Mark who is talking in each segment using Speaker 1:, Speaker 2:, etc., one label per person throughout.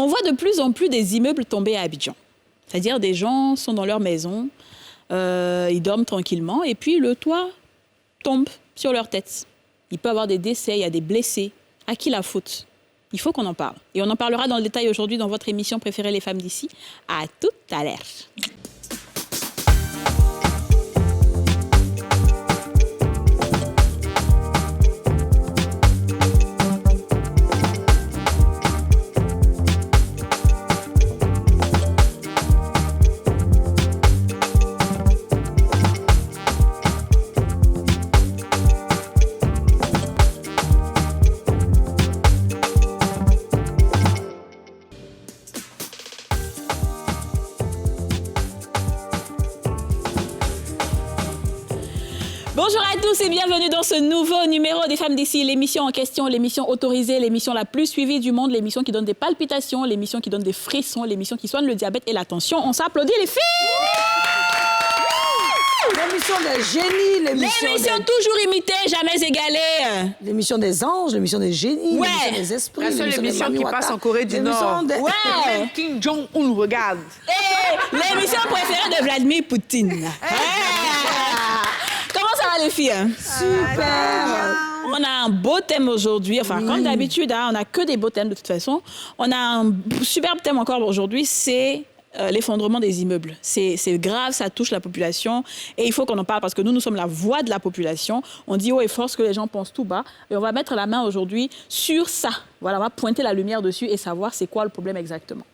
Speaker 1: On voit de plus en plus des immeubles tomber à Abidjan. C'est-à-dire des gens sont dans leur maison, ils dorment tranquillement et puis le toit tombe sur leur tête. Il peut y avoir des décès, il y a des blessés. À qui la faute? Il faut qu'on en parle. Et on en parlera dans le détail aujourd'hui dans votre émission préférée Les Femmes d'ici. À tout à l'heure. Bonjour à tous et bienvenue dans ce nouveau numéro des Femmes d'ici, l'émission en question, l'émission autorisée, l'émission la plus suivie du monde, l'émission qui donne des palpitations, l'émission qui donne des frissons, l'émission qui soigne le diabète et la tension. On s'applaudit les filles!
Speaker 2: L'émission des génies,
Speaker 1: l'émission toujours imitée, jamais égalée.
Speaker 2: L'émission des anges, l'émission des génies,
Speaker 1: ouais.
Speaker 2: L'émission des esprits.
Speaker 3: La seule émission qui passe en Corée du Nord.
Speaker 1: Ouais.
Speaker 3: Même Kim Jong-un regarde.
Speaker 1: L'émission préférée de Vladimir Poutine. Comment ça va les filles?
Speaker 2: Super.
Speaker 1: On a un beau thème aujourd'hui. Enfin, comme d'habitude, on n'a que des beaux thèmes de toute façon. On a un superbe thème encore aujourd'hui, c'est l'effondrement des immeubles. C'est grave, ça touche la population et il faut qu'on en parle parce que nous sommes la voix de la population. On dit haut et fort ce que les gens pensent tout bas et on va mettre la main aujourd'hui sur ça. Voilà, on va pointer la lumière dessus et savoir c'est quoi le problème exactement.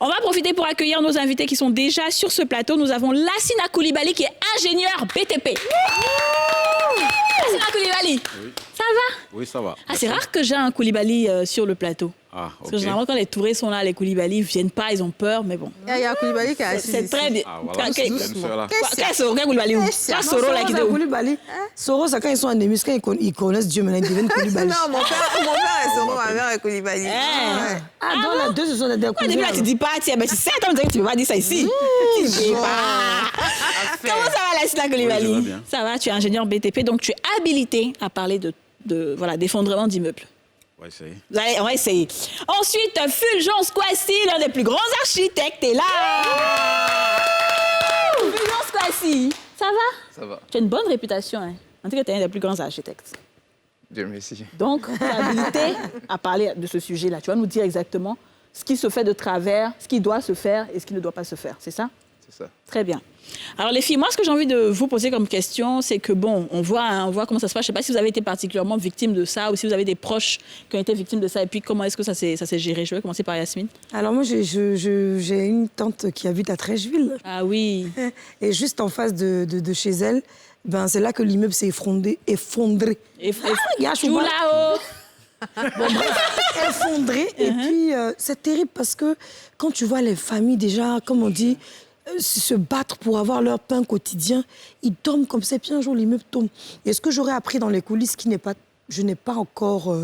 Speaker 1: On va profiter pour accueillir nos invités qui sont déjà sur ce plateau. Nous avons Lassina Coulibaly qui est ingénieure BTP. Lassina Coulibaly, oui. Ça va?
Speaker 4: Oui, ça va.
Speaker 1: Ah, c'est rare que j'ai un Coulibaly sur le plateau.
Speaker 4: Ah, ok.
Speaker 1: Parce que généralement, quand les Tourés sont là, les Coulibaly ne viennent pas, ils ont peur, mais bon.
Speaker 5: Il y a un Coulibaly qui est assis
Speaker 1: C'est très bien.
Speaker 4: Ah, voilà.
Speaker 1: Quel Coulibaly? Quel Soro là qui te...
Speaker 2: Coulibaly. Soro, c'est quand ils sont ennemis, quand ils connaissent Dieu, maintenant ils deviennent Coulibaly.
Speaker 5: Non, mon père est Soro, ma mère est Coulibaly.
Speaker 2: Ah, donc les deux, ce sont des cousins.
Speaker 1: Au début, là, tu dis pas, tiens, mais c'est 7 ans que tu ne peux pas dire ça ici. Tu dis pas. Comment ça va, Lassina Coulibaly?
Speaker 4: Oui, ça va bien.
Speaker 1: Ça va, tu es ingénieur BTP, donc tu es habilité à parler voilà, d'effondrement d'immeubles.
Speaker 4: On va essayer.
Speaker 1: Allez, on va essayer. Ensuite, Fulgence Kouassi, l'un des plus grands architectes, est là. Fulgence Kouassi, ça va?
Speaker 6: Ça va.
Speaker 1: Tu as une bonne réputation, hein? En tout cas, tu es un des plus grands architectes.
Speaker 6: Dieu merci.
Speaker 1: Donc, tu es habilité à parler de ce sujet-là. Tu vas nous dire exactement ce qui se fait de travers, ce qui doit se faire et ce qui ne doit pas se faire. C'est ça?
Speaker 6: C'est ça.
Speaker 1: Très bien. Alors les filles, moi ce que j'ai envie de vous poser comme question, c'est que bon, on voit comment ça se passe. Je ne sais pas si vous avez été particulièrement victime de ça ou si vous avez des proches qui ont été victimes de ça et puis comment est-ce que ça s'est géré. Je vais commencer par Yasmine.
Speaker 2: Alors moi, j'ai une tante qui habite à Trècheville.
Speaker 1: Ah oui.
Speaker 2: Et juste en face de chez elle, ben, c'est là que l'immeuble s'est effondré.
Speaker 1: Tout là-haut.
Speaker 2: Bon, bref, effondré. Et puis, c'est terrible parce que quand tu vois les familles déjà, comme on dit, se battre pour avoir leur pain quotidien, ils dorment comme ça, puis un jour l'immeuble tombe. Et ce que j'aurais appris dans les coulisses, je n'ai pas encore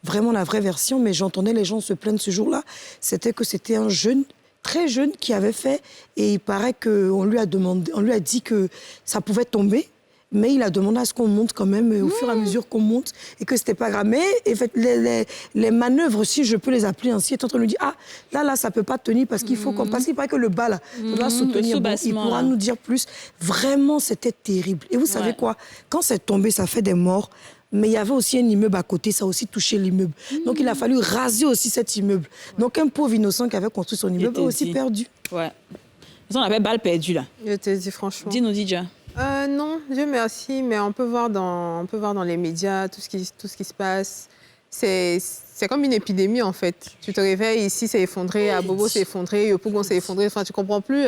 Speaker 2: vraiment la vraie version, mais j'entendais les gens se plaindre ce jour-là, c'était que c'était un jeune, très jeune, qui avait fait, et il paraît qu'on lui a dit que ça pouvait tomber, mais il a demandé à ce qu'on monte quand même au fur et à mesure qu'on monte et que c'était pas grave. Mais en fait, les manœuvres, si je peux les appeler ainsi, est en train de nous dire là, ça peut pas tenir parce qu'il faut parce qu'il paraît que le bas là, ça doit soutenir. Bon, il pourra nous dire plus. Vraiment, c'était terrible. Et vous savez quoi? Quand c'est tombé, ça fait des morts. Mais il y avait aussi un immeuble à côté, ça a aussi touché l'immeuble. Donc il a fallu raser aussi cet immeuble. Donc un pauvre innocent qui avait construit son immeuble a aussi perdu.
Speaker 1: Ouais. On avait balle perdue là.
Speaker 5: Je te dis franchement.
Speaker 1: Dis-nous, Didier.
Speaker 5: Non, Dieu merci, mais on peut voir dans les médias tout ce qui se passe. C'est comme une épidémie, en fait. Tu te réveilles, ici, c'est effondré, à Bobo, c'est effondré, Yopougon, c'est effondré. Enfin, tu comprends plus,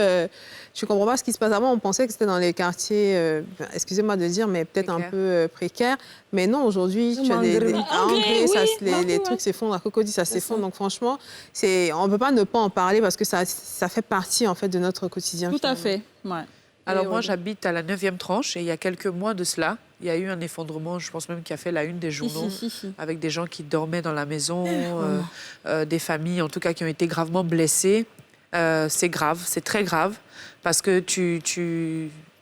Speaker 5: tu comprends pas ce qui se passe. Avant, on pensait que c'était dans les quartiers, excusez-moi de dire, mais peut-être un peu précaires. Mais non, aujourd'hui, tu as à Angré, les trucs s'effondrent, à Cocody, ça s'effondre. Donc, franchement, on ne peut pas ne pas en parler parce que ça fait partie, en fait, de notre quotidien.
Speaker 1: Tout à fait, ouais.
Speaker 3: Alors moi, j'habite à la 9e tranche et il y a quelques mois de cela, il y a eu un effondrement, je pense même qui a fait la une des journaux, avec des gens qui dormaient dans la maison, des familles en tout cas qui ont été gravement blessées. C'est grave, c'est très grave, parce que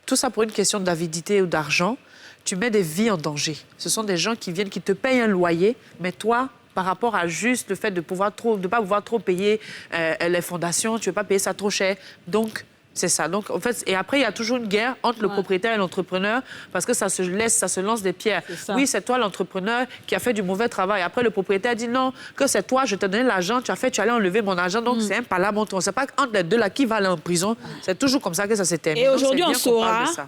Speaker 3: tout ça pour une question d'avidité ou d'argent, tu mets des vies en danger. Ce sont des gens qui viennent, qui te payent un loyer, mais toi, par rapport à juste le fait de pas pouvoir trop payer les fondations, tu ne veux pas payer ça trop cher. Donc, c'est ça. Donc, en fait, et après, il y a toujours une guerre entre le propriétaire et l'entrepreneur parce que ça se lance des pierres. Oui, c'est toi l'entrepreneur qui a fait du mauvais travail. Après, le propriétaire dit non, que c'est toi, je t'ai donné l'argent, tu allais enlever mon argent. Donc, c'est un palabre. On ne sait pas entre les deux là qui va aller en prison. C'est toujours comme ça que ça s'est terminé.
Speaker 1: Et aujourd'hui,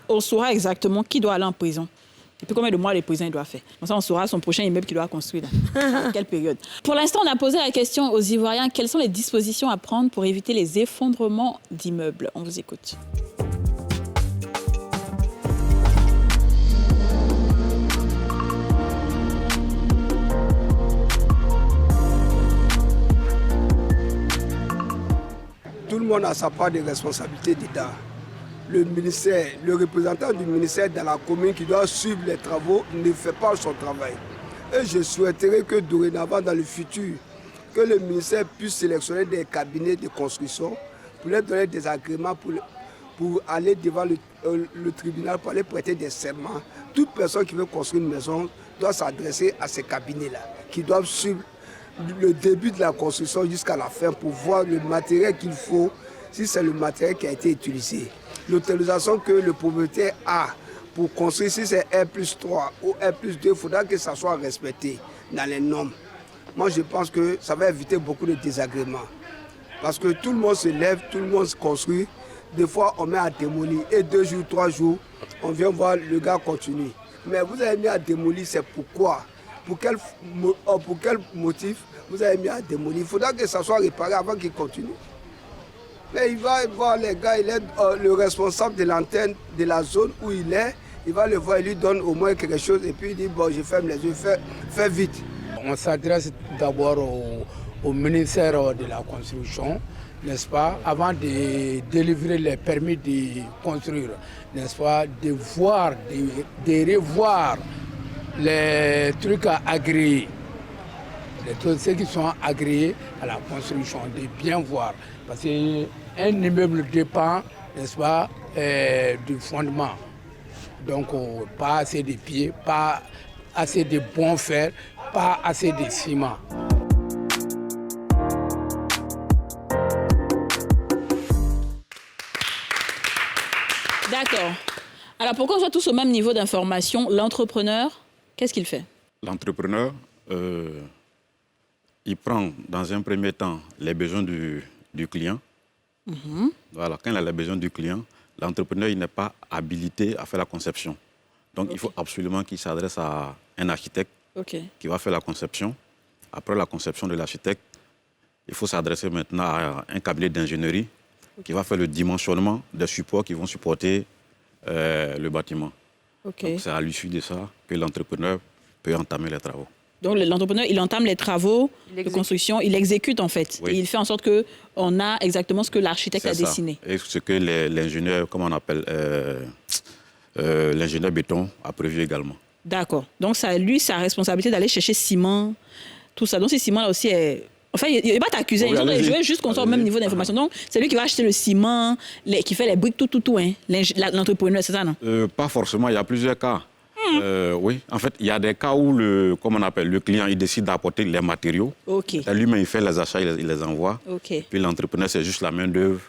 Speaker 1: on saura exactement qui doit aller en prison. Et puis combien de mois les prisons il doit faire. Comme ça, on saura son prochain immeuble qu'il doit construire. À quelle période. Pour l'instant, on a posé la question aux Ivoiriens, quelles sont les dispositions à prendre pour éviter les effondrements d'immeubles? On vous écoute.
Speaker 4: Tout le monde a sa part de responsabilité dedans. Le représentant du ministère dans la commune qui doit suivre les travaux ne fait pas son travail. Et je souhaiterais que dorénavant, dans le futur, que le ministère puisse sélectionner des cabinets de construction pour leur donner des agréments pour aller devant le tribunal, pour aller prêter des serments. Toute personne qui veut construire une maison doit s'adresser à ces cabinets-là, qui doivent suivre le début de la construction jusqu'à la fin pour voir le matériel qu'il faut, si c'est le matériel qui a été utilisé. L'autorisation que le propriétaire a pour construire, si c'est R+3 ou R+2, il faudra que ça soit respecté dans les normes. Moi, je pense que ça va éviter beaucoup de désagréments. Parce que tout le monde se lève, tout le monde se construit. Des fois, on met à démolir. Et 2 jours, 3 jours, on vient voir le gars continuer. Mais vous avez mis à démolir, c'est pourquoi? Pour quel motif vous avez mis à démolir? Il faudra que ça soit réparé avant qu'il continue. Mais il va voir les gars, il est le responsable de l'antenne de la zone où il est. Il va le voir, il lui donne au moins quelque chose et puis il dit bon, je ferme les yeux, fais vite.
Speaker 6: On s'adresse d'abord au ministère de la Construction, n'est-ce pas, avant de délivrer les permis de construire, n'est-ce pas, de voir, de revoir les trucs à agréer, ceux qui sont agréés à la construction, de bien voir. Parce qu'un immeuble dépend, n'est-ce pas, du fondement. Donc, pas assez de pieds, pas assez de bons fer, pas assez de ciment.
Speaker 1: D'accord. Alors, pour qu'on soit tous au même niveau d'information, l'entrepreneur, qu'est-ce qu'il fait?
Speaker 7: L'entrepreneur, il prend dans un premier temps les besoins du client. Voilà, quand il a les besoins du client, l'entrepreneur il n'est pas habilité à faire la conception. Donc, il faut absolument qu'il s'adresse à un architecte qui va faire la conception. Après la conception de l'architecte, il faut s'adresser maintenant à un cabinet d'ingénierie qui va faire le dimensionnement des supports qui vont supporter le bâtiment. Donc, c'est à l'issue de ça que l'entrepreneur peut entamer les travaux.
Speaker 1: Donc, l'entrepreneur, il entame les travaux de construction, il exécute en fait. Oui. Et il fait en sorte qu'on a exactement ce que l'architecte a dessiné.
Speaker 7: Et ce que l'ingénieur, comment on appelle, l'ingénieur béton a prévu également. D'accord.
Speaker 1: Donc, lui, sa responsabilité d'aller chercher ciment, tout ça. Donc, ce ciment-là aussi est... Enfin, il ne va pas t'accuser. Je veux juste qu'on soit au même niveau d'information. Donc, c'est lui qui va acheter le ciment, qui fait les briques, tout, hein, l'entrepreneur, c'est ça, non?
Speaker 7: Pas forcément, il y a plusieurs cas. Oui, en fait, il y a des cas où le client il décide d'apporter les matériaux. Lui-même, il fait les achats, il les envoie. Puis l'entrepreneur, c'est juste la main-d'œuvre.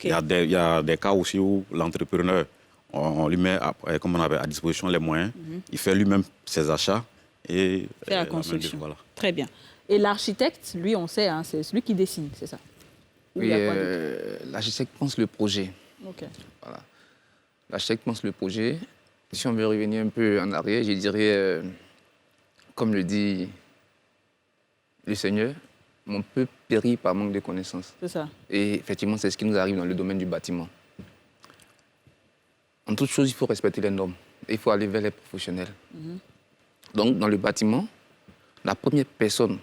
Speaker 7: Il y a des cas aussi où l'entrepreneur, on lui met à disposition les moyens. Il fait lui-même ses achats et
Speaker 1: fait la construction. Voilà. Très bien. Et l'architecte, lui, on sait, hein, c'est celui qui dessine, c'est ça?
Speaker 8: Oui, l'architecte pense le projet. Voilà. L'architecte pense le projet. Si on veut revenir un peu en arrière, je dirais, comme le dit le Seigneur, mon peuple périt par manque de connaissances.
Speaker 1: C'est ça.
Speaker 8: Et effectivement, c'est ce qui nous arrive dans le domaine du bâtiment. En toute chose, il faut respecter les normes. Il faut aller vers les professionnels. Donc, dans le bâtiment, la première personne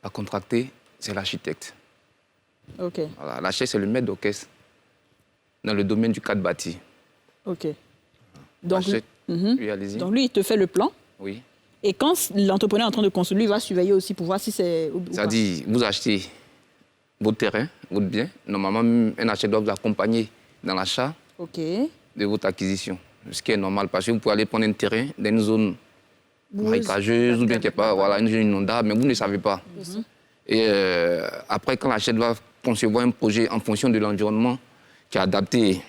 Speaker 8: à contracter, c'est l'architecte. Voilà, l'architecte, c'est le maître d'orchestre dans le domaine du cadre bâti.
Speaker 1: Donc, donc, lui, il te fait le plan.
Speaker 8: Oui.
Speaker 1: Et quand l'entrepreneur est en train de construire, il va surveiller aussi pour voir si c'est...
Speaker 8: C'est-à-dire, vous achetez votre terrain, votre bien. Normalement, un acheteur doit vous accompagner dans l'achat de votre acquisition. Ce qui est normal, parce que vous pouvez aller prendre un terrain dans une zone marécageuse ou bien qui n'est pas une zone inondable, mais vous ne savez pas. Et après, quand l'architecte va concevoir un projet en fonction de l'environnement qui est adapté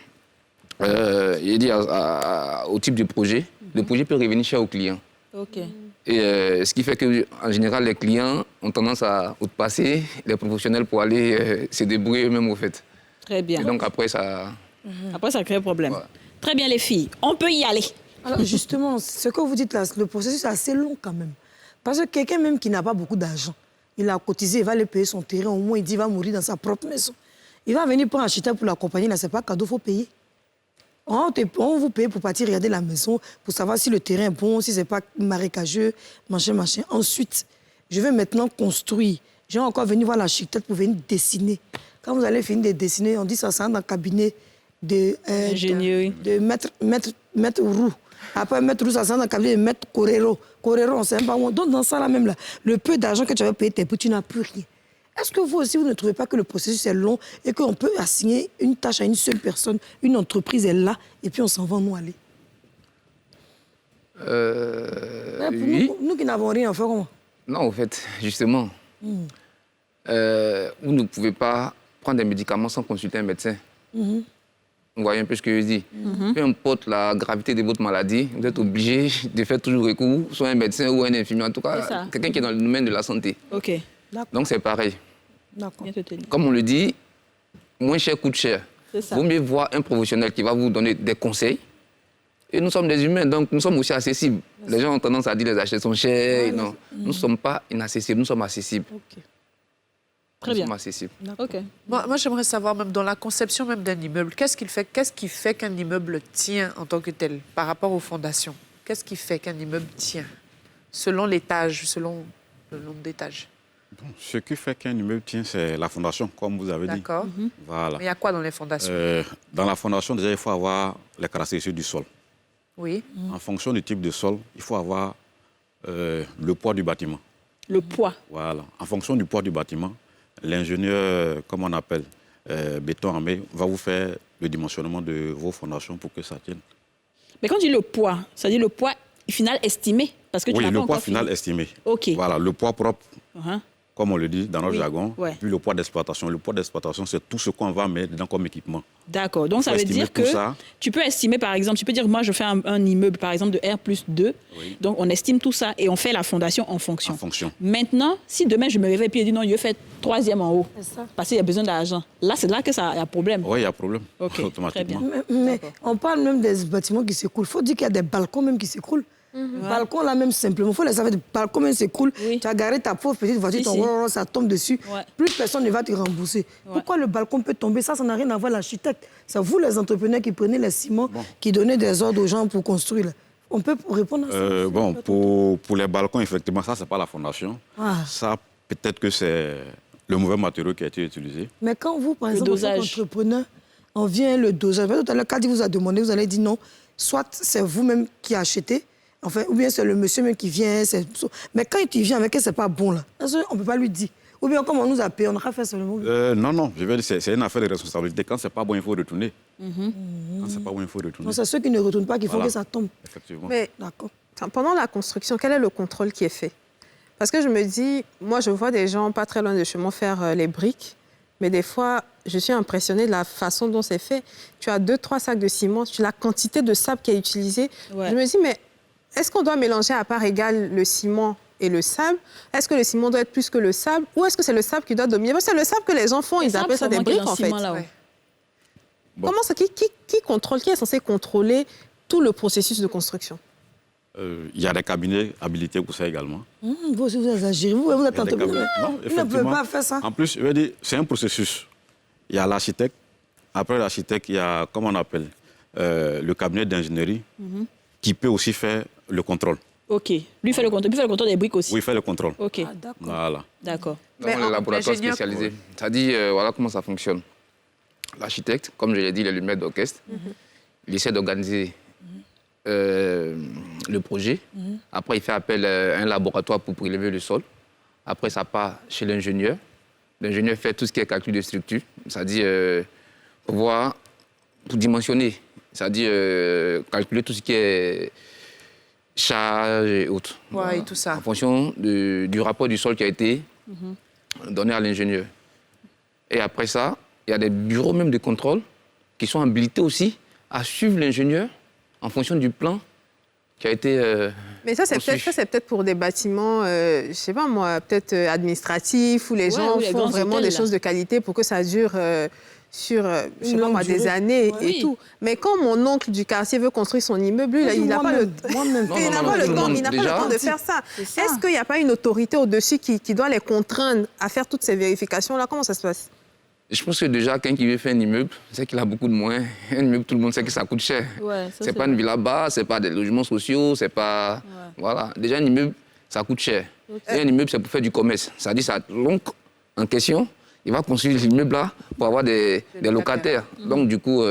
Speaker 8: au type de projet, le projet peut revenir cher au client. Et ce qui fait qu'en général, les clients ont tendance à outpasser les professionnels pour aller se débrouiller eux-mêmes, au fait.
Speaker 1: Très bien.
Speaker 8: Et donc après, ça...
Speaker 1: Après, ça crée un problème. Ouais. Très bien, les filles. On peut y aller.
Speaker 2: Alors, justement, ce que vous dites là, le processus est assez long quand même. Parce que quelqu'un même qui n'a pas beaucoup d'argent, il a cotisé, il va aller payer son terrain, au moins il dit qu'il va mourir dans sa propre maison. Il va venir pour un architecte pour l'accompagner, là, ce n'est pas cadeau, il faut payer. On vous paye pour partir regarder la maison, pour savoir si le terrain est bon, si ce n'est pas marécageux, machin. Ensuite, je vais maintenant construire. Je vais encore venir voir l'architecte pour venir dessiner. Quand vous allez finir de dessiner, on dit ça dans le cabinet de maître Roux. Après maître Roux, ça dans le cabinet de maître Correro. Correro, on ne sait même pas où. Donc dans ça là même, là, le peu d'argent que tu avais payé tes pots, tu n'as plus rien. Est-ce que vous aussi, vous ne trouvez pas que le processus est long et qu'on peut assigner une tâche à une seule personne, une entreprise est là, et puis on s'en va nous aller?
Speaker 8: Oui.
Speaker 2: Nous qui n'avons rien à faire, comment?
Speaker 8: Non, en fait, justement, vous ne pouvez pas prendre des médicaments sans consulter un médecin. Vous voyez un peu ce que je dis. Peu importe la gravité de votre maladie, vous êtes obligé de faire toujours recours, soit un médecin ou un infirmier, en tout cas, quelqu'un qui est dans le domaine de la santé. Donc c'est pareil. Comme on le dit, moins cher coûte cher. Vaut mieux voir un professionnel qui va vous donner des conseils. Et nous sommes des humains, donc nous sommes aussi accessibles. Les gens ont tendance à dire que les achats sont chers. Non, nous ne sommes pas inaccessibles, nous sommes accessibles.
Speaker 1: Très bien.
Speaker 8: Nous sommes accessibles.
Speaker 3: Moi j'aimerais savoir, même dans la conception même d'un immeuble, qu'est-ce qui fait qu'un immeuble tient en tant que tel par rapport aux fondations? Qu'est-ce qui fait qu'un immeuble tient selon l'étage, selon le nombre d'étages?
Speaker 7: Bon, ce qui fait qu'un immeuble tient, c'est la fondation, comme vous avez dit.
Speaker 3: D'accord.
Speaker 7: Voilà.
Speaker 3: Mais il y a quoi dans les fondations?
Speaker 7: Dans la fondation, déjà, il faut avoir les caractéristiques du sol.
Speaker 3: Oui.
Speaker 7: En fonction du type de sol, il faut avoir le poids du bâtiment.
Speaker 1: Le poids.
Speaker 7: Voilà. En fonction du poids du bâtiment, l'ingénieur, comme on appelle, béton armé, va vous faire le dimensionnement de vos fondations pour que ça tienne.
Speaker 1: Mais quand on dit le poids, ça dit le poids final estimé parce que
Speaker 7: oui, le poids final estimé.
Speaker 1: OK.
Speaker 7: Voilà, le poids propre. Comme on le dit dans notre jargon, puis le poids d'exploitation. Le poids d'exploitation, c'est tout ce qu'on va mettre dedans comme équipement.
Speaker 1: D'accord. Donc, ça veut dire que tu peux estimer, par exemple, tu peux dire, moi, je fais un immeuble, par exemple, de R+2. Oui. Donc, on estime tout ça et on fait la fondation en fonction.
Speaker 7: En fonction.
Speaker 1: Maintenant, si demain, je me réveille et puis je dis, non, je vais faire 3e en haut, parce qu'il y a besoin d'argent. Là, c'est là que ça y a problème.
Speaker 7: Oui, il y a problème.
Speaker 1: OK,
Speaker 7: automatiquement.
Speaker 1: très bien.
Speaker 2: Mais on parle même des bâtiments qui s'écroulent. Il faut dire qu'il y a des balcons même qui s'écroulent. Balcon là même simplement, il faut les savoir, des balcons même s'écroulent. Tu as garé ta pauvre petite voiture, ça tombe dessus. Plus personne ne va te rembourser. Pourquoi le balcon peut tomber? Ça n'a rien à voir avec l'architecte. C'est vous les entrepreneurs qui prenez les ciments, qui donnez des ordres aux gens pour construire. On peut répondre à ça?
Speaker 7: Bon, pour les balcons, effectivement, ça, c'est pas la fondation. Ça, peut-être que c'est le mauvais matériau qui a été utilisé.
Speaker 2: Mais quand vous, par exemple, en tant qu'entrepreneur, on vient le dosage. Tout à l'heure, quand il vous a demandé, vous allez dire non. Soit c'est vous-même qui achetez, enfin, ou bien c'est le monsieur même qui vient. Mais quand il vient avec, c'est pas bon là. On ne peut pas lui dire. Ou bien comme on nous a payé, on n'a pas fait seulement.
Speaker 7: Non, je veux dire, c'est une affaire de responsabilité. Quand c'est pas bon, il faut retourner. Quand c'est pas bon, il faut retourner.
Speaker 2: C'est ceux qui ne retournent pas qu'il faut que ça tombe.
Speaker 7: Effectivement.
Speaker 5: Mais pendant la construction, quel est le contrôle qui est fait? Parce que je me dis, moi je vois des gens pas très loin de chez moi faire les briques, mais des fois, je suis impressionnée de la façon dont c'est fait. Tu as 2-3 sacs de ciment, tu as la quantité de sable qui est utilisée. Je me dis, mais est-ce qu'on doit mélanger à part égale le ciment et le sable? Est-ce que le ciment doit être plus que le sable? Ou est-ce que c'est le sable qui doit dominer? Parce que c'est le sable que les gens font, ils appellent ça des briques, en fait. Comment ça, qui contrôle, qui est censé contrôler tout le processus de construction?
Speaker 7: Il y a des cabinets habilités pour ça également.
Speaker 2: Vous aussi, vous exagérez. Vous êtes entrepreneur. Vous ne pouvez pas faire ça.
Speaker 7: En plus, je veux dire, c'est un processus. Il y a l'architecte. Après l'architecte, il y a, comment on appelle, le cabinet d'ingénierie qui peut aussi faire le contrôle.
Speaker 1: OK. Lui fait le contrôle. Lui fait le contrôle des briques aussi.
Speaker 7: Oui, il fait le contrôle.
Speaker 1: OK.
Speaker 2: D'accord.
Speaker 7: Voilà.
Speaker 1: D'accord.
Speaker 8: Dans les laboratoires spécialisés. C'est-à-dire, voilà comment ça fonctionne. L'architecte, comme je l'ai dit, il est le maître d'orchestre. Il essaie d'organiser le projet. Après, il fait appel à un laboratoire pour prélever le sol. Après, ça part chez l'ingénieur. L'ingénieur fait tout ce qui est calcul de structure, c'est-à-dire pour dimensionner, c'est-à-dire calculer tout ce qui est charges et autres.
Speaker 3: Ouais, et tout ça.
Speaker 8: En fonction du rapport du sol qui a été donné à l'ingénieur. Et après ça, il y a des bureaux même de contrôle qui sont habilités aussi à suivre l'ingénieur en fonction du plan qui a été
Speaker 5: Mais ça, c'est peut-être pour des bâtiments, je sais pas moi, peut-être administratifs, où les gens
Speaker 1: les
Speaker 5: font
Speaker 1: grands
Speaker 5: vraiment
Speaker 1: hôtels,
Speaker 5: des
Speaker 1: là.
Speaker 5: choses de qualité pour que ça dure sur, je sais pas moi, des années et tout. Mais quand mon oncle du quartier veut construire son immeuble, lui, là, il n'a pas le
Speaker 2: Moi-même.
Speaker 5: il n'a pas le temps, il n'a pas le temps de faire ça. Est-ce qu'il n'y a pas une autorité au-dessus qui doit les contraindre à faire toutes ces vérifications-là? Comment ça se passe?
Speaker 8: Je pense que déjà, quelqu'un qui veut faire un immeuble, c'est qu'il a beaucoup de moyens. Un immeuble, tout le monde sait que ça coûte cher.
Speaker 1: Ouais, ça,
Speaker 8: C'est pas une villa basse, c'est pas des logements sociaux, c'est pas... Voilà. Déjà, un immeuble, ça coûte cher. Et un immeuble, c'est pour faire du commerce. Ça dit, ça l'oncle en question, il va construire l'immeuble là pour avoir des locataires. Donc, du coup...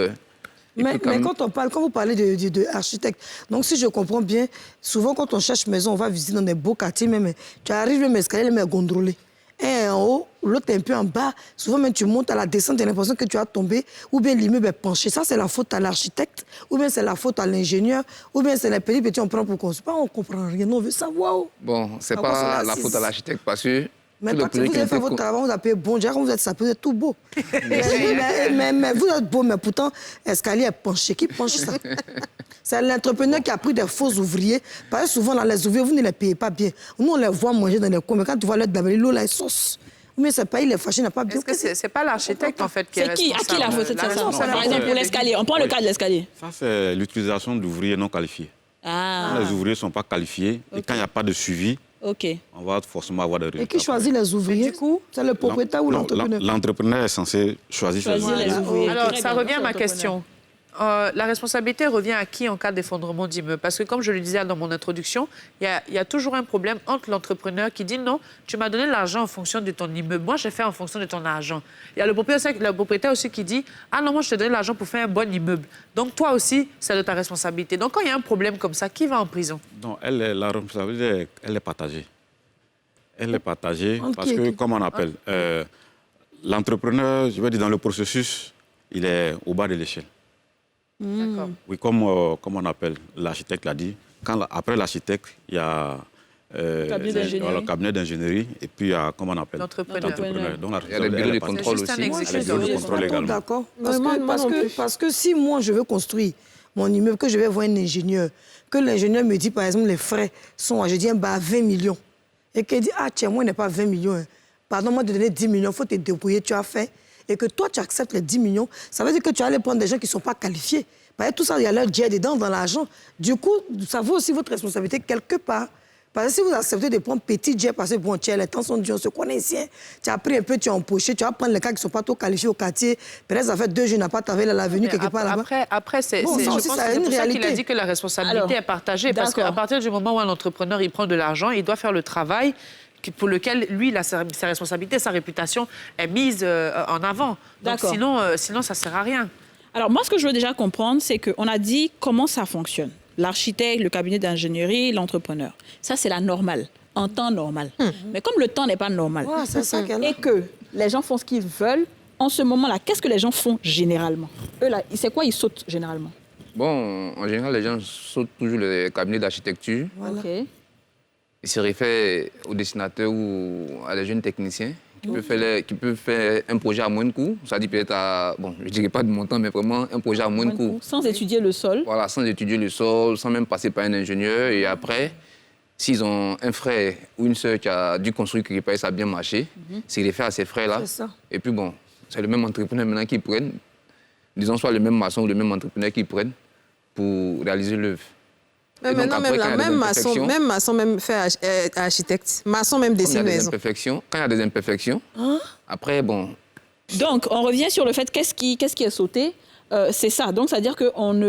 Speaker 2: Mais quand vous parlez de architecte, donc si je comprends bien, souvent quand on cherche maison, on va visiter dans des beaux quartiers, même tu arrives même escalier, mais gondolé. Un en haut, l'autre un peu en bas. Souvent, même tu montes à la descente, tu as l'impression que tu as tombé, ou bien l'immeuble est penché. Ça, c'est la faute à l'architecte, ou bien c'est la faute à l'ingénieur, ou bien c'est les petits on prend pour construire. On ne comprend rien, on veut savoir.
Speaker 8: Bon, c'est pas la faute à l'architecte parce que...
Speaker 2: Mais parce que vous avez fait votre travail, vous avez payé bon, déjà, vous êtes sapé, vous êtes tout beau. mais vous êtes beau, mais pourtant, l'escalier est penché. Qui penche ça? C'est l'entrepreneur qui a pris des faux ouvriers. Parce que souvent, là, les ouvriers, vous ne les payez pas bien. Nous, on les voit manger dans les coins, mais quand tu vois leur d'abord, l'eau, là, est sauce. Mais c'est pas, il est fâché, il n'a pas bien.
Speaker 3: Est-ce que c'est pas l'architecte, en fait, qui est responsable?
Speaker 1: À qui la faute, c'est ça?
Speaker 3: responsable,
Speaker 1: Par exemple, pour l'escalier. On prend le cas de l'escalier.
Speaker 7: Ça, c'est l'utilisation d'ouvriers non qualifiés. Quand les ouvriers ne sont pas qualifiés et quand il n'y a pas de suivi, on va forcément avoir des résultats.
Speaker 2: Et qui choisit les ouvriers? Du coup, c'est le propriétaire ou l'entrepreneur?
Speaker 7: L'entrepreneur est censé choisir les ouvriers.
Speaker 3: Alors, ça revient à ma question. La responsabilité revient à qui en cas d'effondrement d'immeuble? Parce que, comme je le disais dans mon introduction, il y a toujours un problème entre l'entrepreneur qui dit non, tu m'as donné l'argent en fonction de ton immeuble. Moi, j'ai fait en fonction de ton argent. Il y a le propriétaire aussi qui dit ah non, moi, je t'ai donné l'argent pour faire un bon immeuble. Donc, toi aussi, c'est de ta responsabilité. Donc, quand il y a un problème comme ça, qui va en prison?
Speaker 7: Non, la responsabilité, elle est partagée. Elle est partagée parce que, comme on appelle, l'entrepreneur, je vais dire, dans le processus, il est au bas de l'échelle. Oui, comme on appelle, l'architecte l'a dit. Après l'architecte, il y a le cabinet d'ingénierie et puis il y a, comment on appelle,
Speaker 3: l'entrepreneur.
Speaker 7: Donc,
Speaker 8: il y a le bureau de contrôle aussi.
Speaker 2: D'accord. Parce que si moi, je veux construire mon immeuble, que je vais voir un ingénieur, que l'ingénieur me dit, par exemple, les frais sont, je dis, 20 millions, et qu'il dit, ah tiens, moi, il n'est pas 20 millions. Hein. Pardon, moi, de donner 10 millions, il faut te débrouiller, tu as fait. Et que toi, tu acceptes les 10 millions, ça veut dire que tu vas aller prendre des gens qui ne sont pas qualifiés. Parce que tout ça, il y a leur jet dedans, dans l'argent. Du coup, ça vaut aussi votre responsabilité quelque part. Parce que si vous acceptez de prendre petit jet, parce que bon, les temps sont durs, on se connaît ici, hein. Tu as pris un peu, tu as empoché, tu vas prendre les cas qui ne sont pas trop qualifiés au quartier. Peut-être ça fait 2 jours, n'a pas travaillé à l'avenue quelque part là-bas.
Speaker 3: Après c'est pour ça qu'il a dit que la responsabilité est partagée. Parce qu'à partir du moment où un entrepreneur il prend de l'argent, il doit faire le travail pour lequel, lui, sa responsabilité, sa réputation est mise en avant. Donc, sinon, ça ne sert à rien.
Speaker 1: Alors, moi, ce que je veux déjà comprendre, c'est qu'on a dit comment ça fonctionne. L'architecte, le cabinet d'ingénierie, l'entrepreneur. Ça, c'est la normale, en temps normal. Mais comme le temps n'est pas normal, et que les gens font ce qu'ils veulent, en ce moment-là, qu'est-ce que les gens font généralement? Eux, là, c'est quoi ils sautent généralement?
Speaker 8: Bon, en général, les gens sautent toujours les cabinets d'architecture.
Speaker 1: Voilà.
Speaker 8: Ils se réfèrent aux dessinateurs ou à des jeunes techniciens qui peuvent faire un projet à moins de coût. Ça dit peut-être à, bon, je ne dirais pas de montant, mais vraiment un projet à moins de coût.
Speaker 1: Sans étudier le sol.
Speaker 8: Voilà, sans étudier le sol, sans même passer par un ingénieur. Et après, s'ils ont un frère ou une sœur qui a dû construire quelque part et ça a bien marché, c'est les faire à ces frères-là. Et puis bon, c'est le même entrepreneur maintenant qui prennent, disons soit le même maçon ou le même entrepreneur qui prennent pour réaliser l'œuvre.
Speaker 5: Mais maintenant, même maçon, même fait architecte. Maçon, même dessine maison.
Speaker 8: Quand il y a des imperfections, après, bon...
Speaker 1: Donc, on revient sur le fait qu'est-ce qui est sauté. C'est ça. Donc, c'est-à-dire qu'on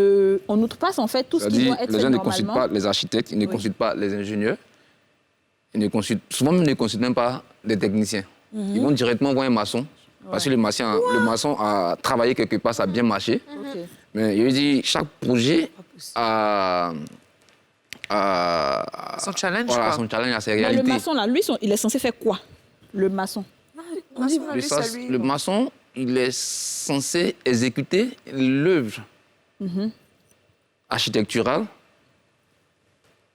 Speaker 1: outrepasse, en fait, tout ce qui doit être fait normalement.
Speaker 8: Les gens ne consultent pas les architectes, ils ne consultent pas les ingénieurs. Souvent, même, ils ne consultent même pas les techniciens. Ils vont directement voir un maçon. Parce que le maçon a travaillé quelque part, ça a bien marché. Mais il dit, chaque projet a...
Speaker 3: son challenge,
Speaker 8: voilà, son challenge à ses réalités.
Speaker 1: Mais le maçon, là, lui, il est censé faire quoi? Le maçon.
Speaker 8: Le maçon, il est censé exécuter l'œuvre architecturale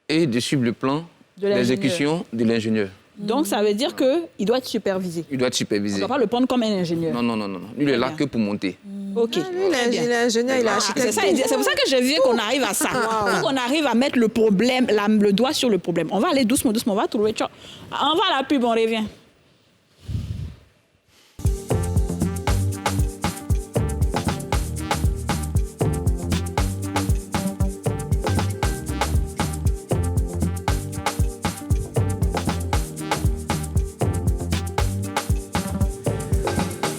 Speaker 8: et de suivre le plan
Speaker 1: De l'ingénieur.
Speaker 8: d'exécution de l'ingénieur.
Speaker 1: Donc, ça veut dire qu'il doit être supervisé.
Speaker 8: Il doit être
Speaker 1: On ne
Speaker 8: supervisé.
Speaker 1: doit pas le prendre comme un ingénieur.
Speaker 8: Non. Lui, il est là
Speaker 1: bien.
Speaker 8: que pour monter.
Speaker 1: OK.
Speaker 5: Lui, il est ingénieur, il est architecte.
Speaker 1: C'est pour ça que je veux qu'on arrive à ça. Il faut qu'on arrive à mettre le problème, le doigt sur le problème. On va aller doucement, on va trouver. On va à la pub, on revient.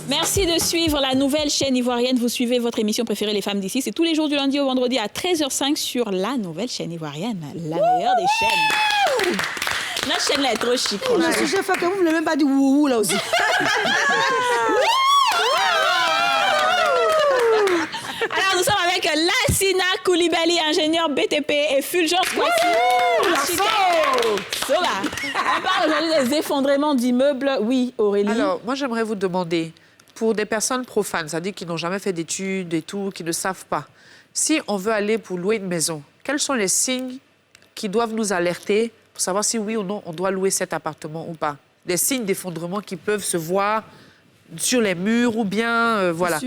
Speaker 1: Merci de suivre la nouvelle chaîne ivoirienne. Vous suivez votre émission préférée, Les Femmes d'ici. C'est tous les jours du lundi au vendredi à 13h05 sur la nouvelle chaîne ivoirienne, la meilleure des chaînes. La chaîne là est trop chic.
Speaker 2: Le sujet fait que vous ne voulez même pas dire wouhou là aussi.
Speaker 1: Alors, nous sommes avec Lassina Koulibaly, ingénieure BTP, et Fulgence Kwasi, architecte. Sola. On parle aujourd'hui des effondrements d'immeubles. Oui, Aurélie.
Speaker 3: Alors, moi, j'aimerais vous demander, pour des personnes profanes, c'est-à-dire qui n'ont jamais fait d'études et tout, qui ne savent pas, si on veut aller pour louer une maison, quels sont les signes qui doivent nous alerter pour savoir si oui ou non on doit louer cet appartement ou pas? Des signes d'effondrement qui peuvent se voir sur les murs ou bien, voilà.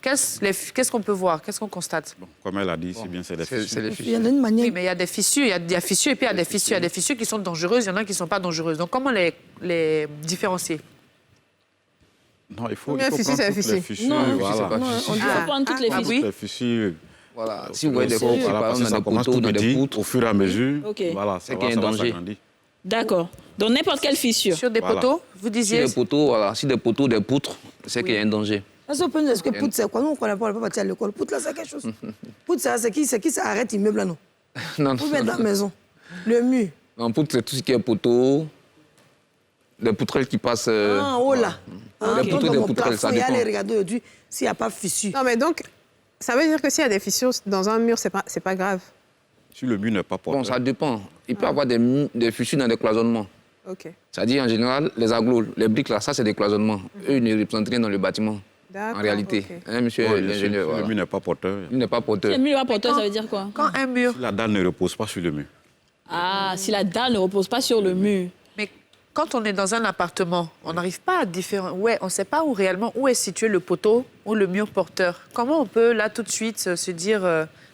Speaker 3: Qu'est-ce qu'on peut voir? Qu'est-ce qu'on constate?
Speaker 7: Bon, comme elle a dit, c'est bien, c'est des fissures.
Speaker 2: Il y a une manière.
Speaker 3: Oui, mais il y a des fissures, il y a des fissures et puis il y a des fissures. Il y a des fissures qui sont dangereuses, il y en a qui ne sont pas dangereuses. Donc, comment les différencier?
Speaker 7: Non, il faut
Speaker 5: Combien de
Speaker 7: prendre
Speaker 5: fissures, c'est
Speaker 7: toutes
Speaker 5: un
Speaker 7: les
Speaker 5: fissure?
Speaker 7: fissures.
Speaker 8: Non,
Speaker 7: Voilà.
Speaker 1: On doit prendre toutes les fissures.
Speaker 3: oui.
Speaker 7: Les fissures.
Speaker 8: Voilà. Si vous voyez des
Speaker 7: Voilà,
Speaker 8: fissures, par
Speaker 7: parce que
Speaker 8: exemple,
Speaker 7: ça
Speaker 8: dans des
Speaker 7: commence
Speaker 8: poteaux,
Speaker 7: tout
Speaker 8: dans des
Speaker 7: petit,
Speaker 8: poutres,
Speaker 7: au fur et à mesure.
Speaker 1: Ok.
Speaker 7: Voilà,
Speaker 8: C'est
Speaker 7: ça
Speaker 8: qu'il y a
Speaker 7: va,
Speaker 8: un
Speaker 7: ça va
Speaker 8: danger.
Speaker 7: s'agrandir.
Speaker 1: D'accord. Donc, n'importe quelle fissure.
Speaker 3: Sur des
Speaker 7: Voilà.
Speaker 3: poteaux, vous
Speaker 8: si
Speaker 3: disiez?
Speaker 8: des poteaux, voilà, si des poteaux, des poutres, c'est qu'il y a un danger.
Speaker 2: Est-ce qu'on peut nous dire que poutre, c'est quoi? Nous, on ne connaît pas, on n'est pas parti à l'école. Poutre, là, c'est quelque chose. Poutre, c'est qui ça arrête l'immeuble, là, non?
Speaker 8: Non,
Speaker 2: Vous mettez dans la maison. Le mur.
Speaker 8: En poutre, c'est tout ce qui est poteaux, des poutrelles qui passent.
Speaker 2: En haut, là.
Speaker 8: Des poutres, des poutrelles, ça
Speaker 2: Il y a
Speaker 8: dépend.
Speaker 2: les regarder aujourd'hui s'il n'y a pas de fissure.
Speaker 5: Non, mais donc, ça veut dire que s'il y a des fissures dans un mur, c'est pas grave.
Speaker 7: Si le mur n'est pas porteur.
Speaker 8: Bon, ça dépend. Il peut y avoir des fissures dans des cloisonnements.
Speaker 5: OK.
Speaker 8: C'est-à-dire, en général, les agglos, les briques, là, ça, c'est des cloisonnements. Eux, ils ne représentent rien dans le bâtiment,
Speaker 5: D'accord.
Speaker 8: en réalité.
Speaker 5: OK.
Speaker 8: Hein, monsieur
Speaker 7: Oui,
Speaker 8: l'ingénieur,
Speaker 7: si
Speaker 8: voilà.
Speaker 7: le mur n'est pas porteur.
Speaker 8: Il n'est pas porteur.
Speaker 1: Le mur rapporteur, ça veut dire quoi?
Speaker 3: Quand un mur...
Speaker 7: Si la dalle ne repose pas sur le mur.
Speaker 1: Ah, si la dalle ne repose pas sur le mur.
Speaker 3: Mais quand on est dans un appartement, on n'arrive pas à différencier. Ouais, on ne sait pas réellement où est situé le poteau ou le mur porteur. Comment on peut, là, tout de suite, se dire